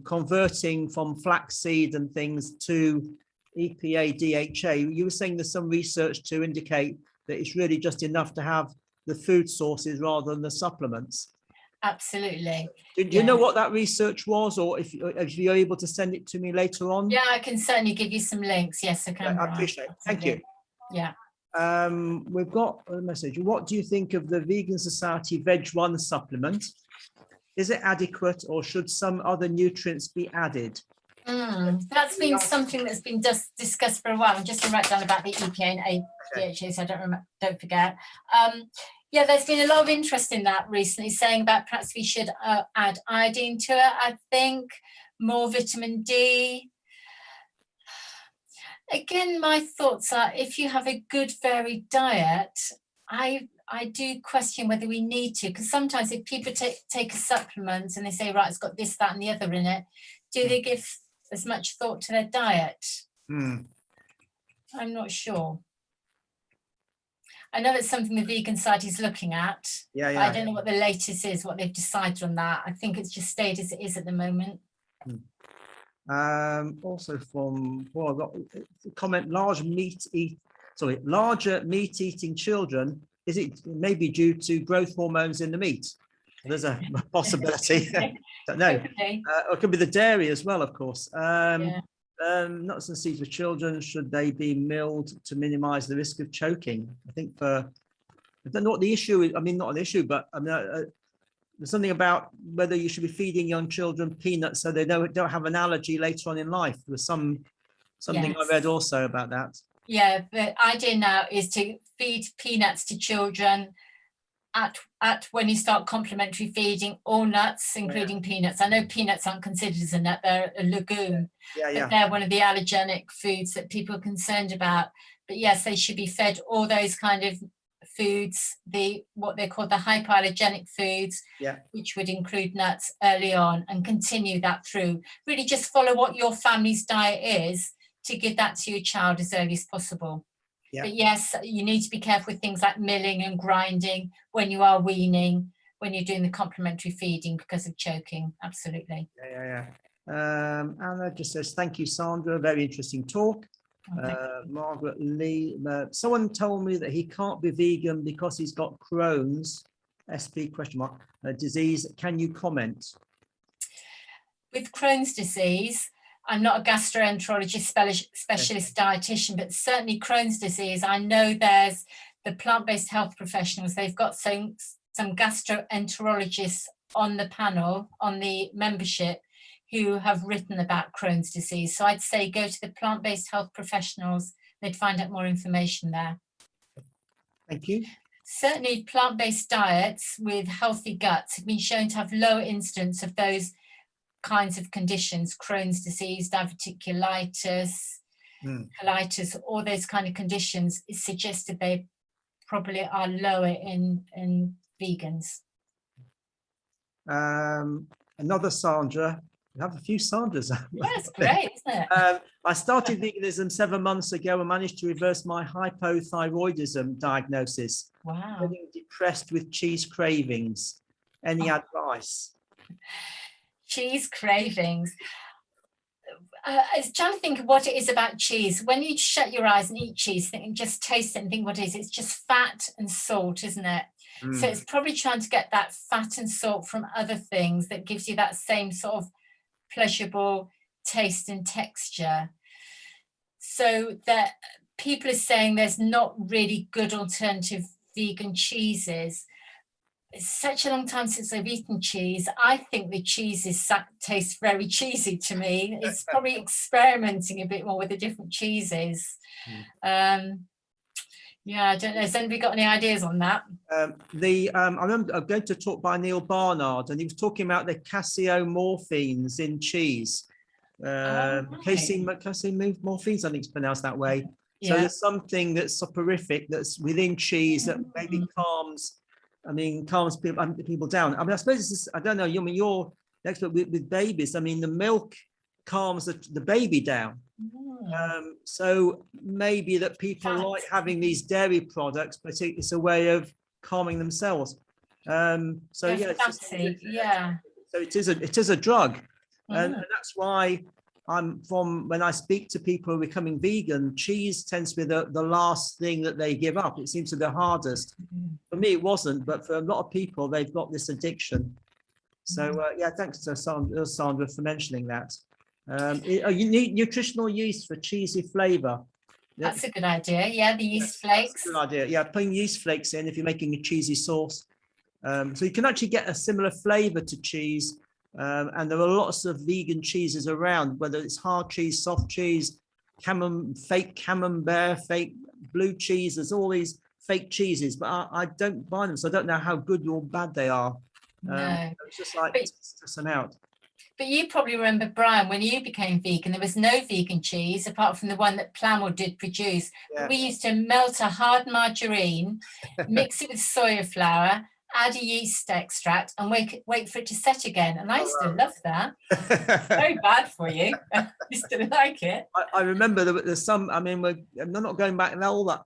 converting from flaxseed and things to EPA, DHA. You were saying there's some research to indicate that it's really just enough to have the food sources rather than the supplements. Absolutely. Do you know what that research was, or if you're able to send it to me later on? Yeah, I can certainly give you some links. Yes, I can. I appreciate it. Thank you. Yeah. We've got a message. What do you think of the Vegan Society Veg1 supplement? Is it adequate, or should some other nutrients be added? That's been something that's been discussed for a while. I'm just going to write down about the EPA and DHA, so I don't forget. Yeah, there's been a lot of interest in that recently, saying about perhaps we should add iodine to it, I think, more vitamin D. Again, my thoughts are, if you have a good varied diet, I do question whether we need to, because sometimes if people take a supplement and they say, right, it's got this, that and the other in it, do they give as much thought to their diet? I'm not sure. I know it's something the Vegan Society is looking at. Yeah. I don't know what the latest is, what they've decided on that. I think it's just stayed as it is at the moment. Also from, well, I've got a comment, larger meat eating children, is it maybe due to growth hormones in the meat? There's a possibility. Don't know. Or it could be the dairy as well, of course. Nuts and seeds for children, should they be milled to minimize the risk of choking? I think I don't know what the issue is. I mean, not an issue, but I mean, there's something about whether you should be feeding young children peanuts so they don't have an allergy later on in life. There was something I read also about that. Yeah, the idea now is to feed peanuts to children at when you start complementary feeding, all nuts, including peanuts. I know peanuts aren't considered as a nut, they're a legume. But they're one of the allergenic foods that people are concerned about. But yes, they should be fed all those kind of foods, what they call the hypoallergenic foods, which would include nuts early on, and continue that through. Really just follow what your family's diet is to give that to your child as early as possible. But yes, you need to be careful with things like milling and grinding when you are weaning, when you're doing the complementary feeding, because of choking. Absolutely. Anna just says, thank you, Sandra. Very interesting talk. Margaret Lee, someone told me that he can't be vegan because he's got Crohn's disease. Can you comment? With Crohn's disease, I'm not a gastroenterologist specialist dietitian, but certainly Crohn's disease, I know there's the plant-based health professionals, they've got some gastroenterologists on the panel, on the membership, who have written about Crohn's disease. So I'd say go to the plant-based health professionals, they'd find out more information there. Thank you. Certainly plant-based diets with healthy guts have been shown to have lower incidence of those kinds of conditions, Crohn's disease, diverticulitis, colitis, all those kind of conditions. It's suggested they probably are lower in vegans. Another Sandra. We have a few Sandras. That's great, isn't it? I started veganism 7 months ago and managed to reverse my hypothyroidism diagnosis. Wow. Getting depressed with cheese cravings. Any advice? Cheese cravings. I was trying to think of what it is about cheese. When you shut your eyes and eat cheese, think and just taste it and think what it is. It's just fat and salt, isn't it? So it's probably trying to get that fat and salt from other things that gives you that same sort of pleasurable taste and texture. So that people are saying there's not really good alternative vegan cheeses. It's such a long time since I've eaten cheese. I think the cheeses taste very cheesy to me. It's probably experimenting a bit more with the different cheeses. Yeah, I don't know. Has anybody got any ideas on that? I remember I'm going to talk by Neil Barnard, and he was talking about the caseomorphines in cheese. Caseomorphines, I think it's pronounced that way. So there's something that's soporific that's within cheese that maybe calms people down. I mean, I suppose this is, I don't know, you're the expert with babies. I mean, the milk calms the baby down. So maybe that people like having these dairy products, but it's a way of calming themselves. So it is a drug, and that's why when I speak to people who are becoming vegan, cheese tends to be the last thing that they give up. It seems to be the hardest. For me, it wasn't, but for a lot of people, they've got this addiction. So thanks to Sandra for mentioning that. You need nutritional yeast for cheesy flavor. That's a good idea. Yeah, the yeast flakes. That's a good idea. Yeah, putting yeast flakes in if you're making a cheesy sauce. So you can actually get a similar flavor to cheese. And there are lots of vegan cheeses around, whether it's hard cheese, soft cheese, fake camembert, fake blue cheese. There's all these fake cheeses, but I don't buy them, so I don't know how good or bad they are. No. It's just like test them out. But you probably remember, Brian, when you became vegan, there was no vegan cheese apart from the one that Plamel did produce. Yeah. We used to melt a hard margarine, mix it with soya flour, add a yeast extract and wait for it to set again. And I used to love that. Very bad for you. I used to like it. I remember there's some, I mean, I'm not going back all that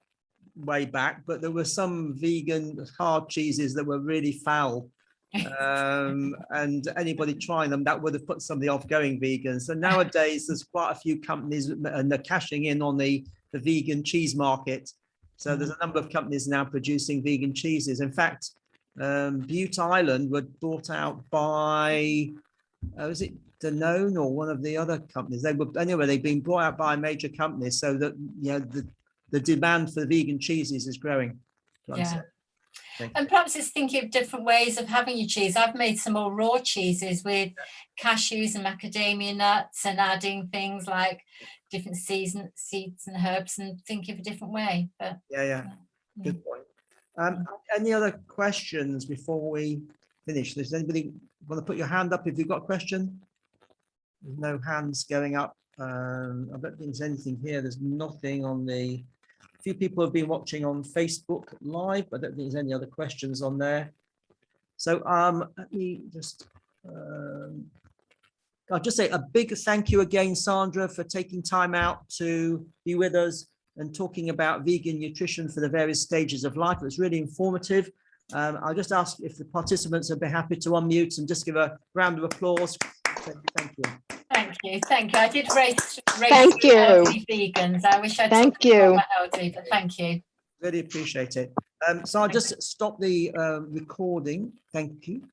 way back, but there were some vegan hard cheeses that were really foul. And anybody trying them, that would have put somebody off going vegan. So nowadays there's quite a few companies and they're cashing in on the vegan cheese market. So there's a number of companies now producing vegan cheeses. In fact, Butte Island were bought out by was it Danone or one of the other companies? They've been bought out by major companies, so that the demand for vegan cheeses is growing. Yeah. And perhaps it's thinking of different ways of having your cheese. I've made some more raw cheeses with cashews and macadamia nuts and adding things like different seeds and herbs and thinking of a different way. But Yeah. Good point. Any other questions before we finish? Does anybody want to put your hand up if you've got a question? There's no hands going up. I don't think there's anything here. There's nothing on the... A few people have been watching on Facebook Live. I don't think there's any other questions on there. So let me just... I'll just say a big thank you again, Sandra, for taking time out to be with us and talking about vegan nutrition for the various stages of life. It was really informative. I'll just ask if the participants would be happy to unmute and just give a round of applause. Thank you. Thank you. I did raise Thank you. healthy vegans. I wish I'd Thank you. healthy, but thank you. Really appreciate it. So I'll just stop the recording. Thank you.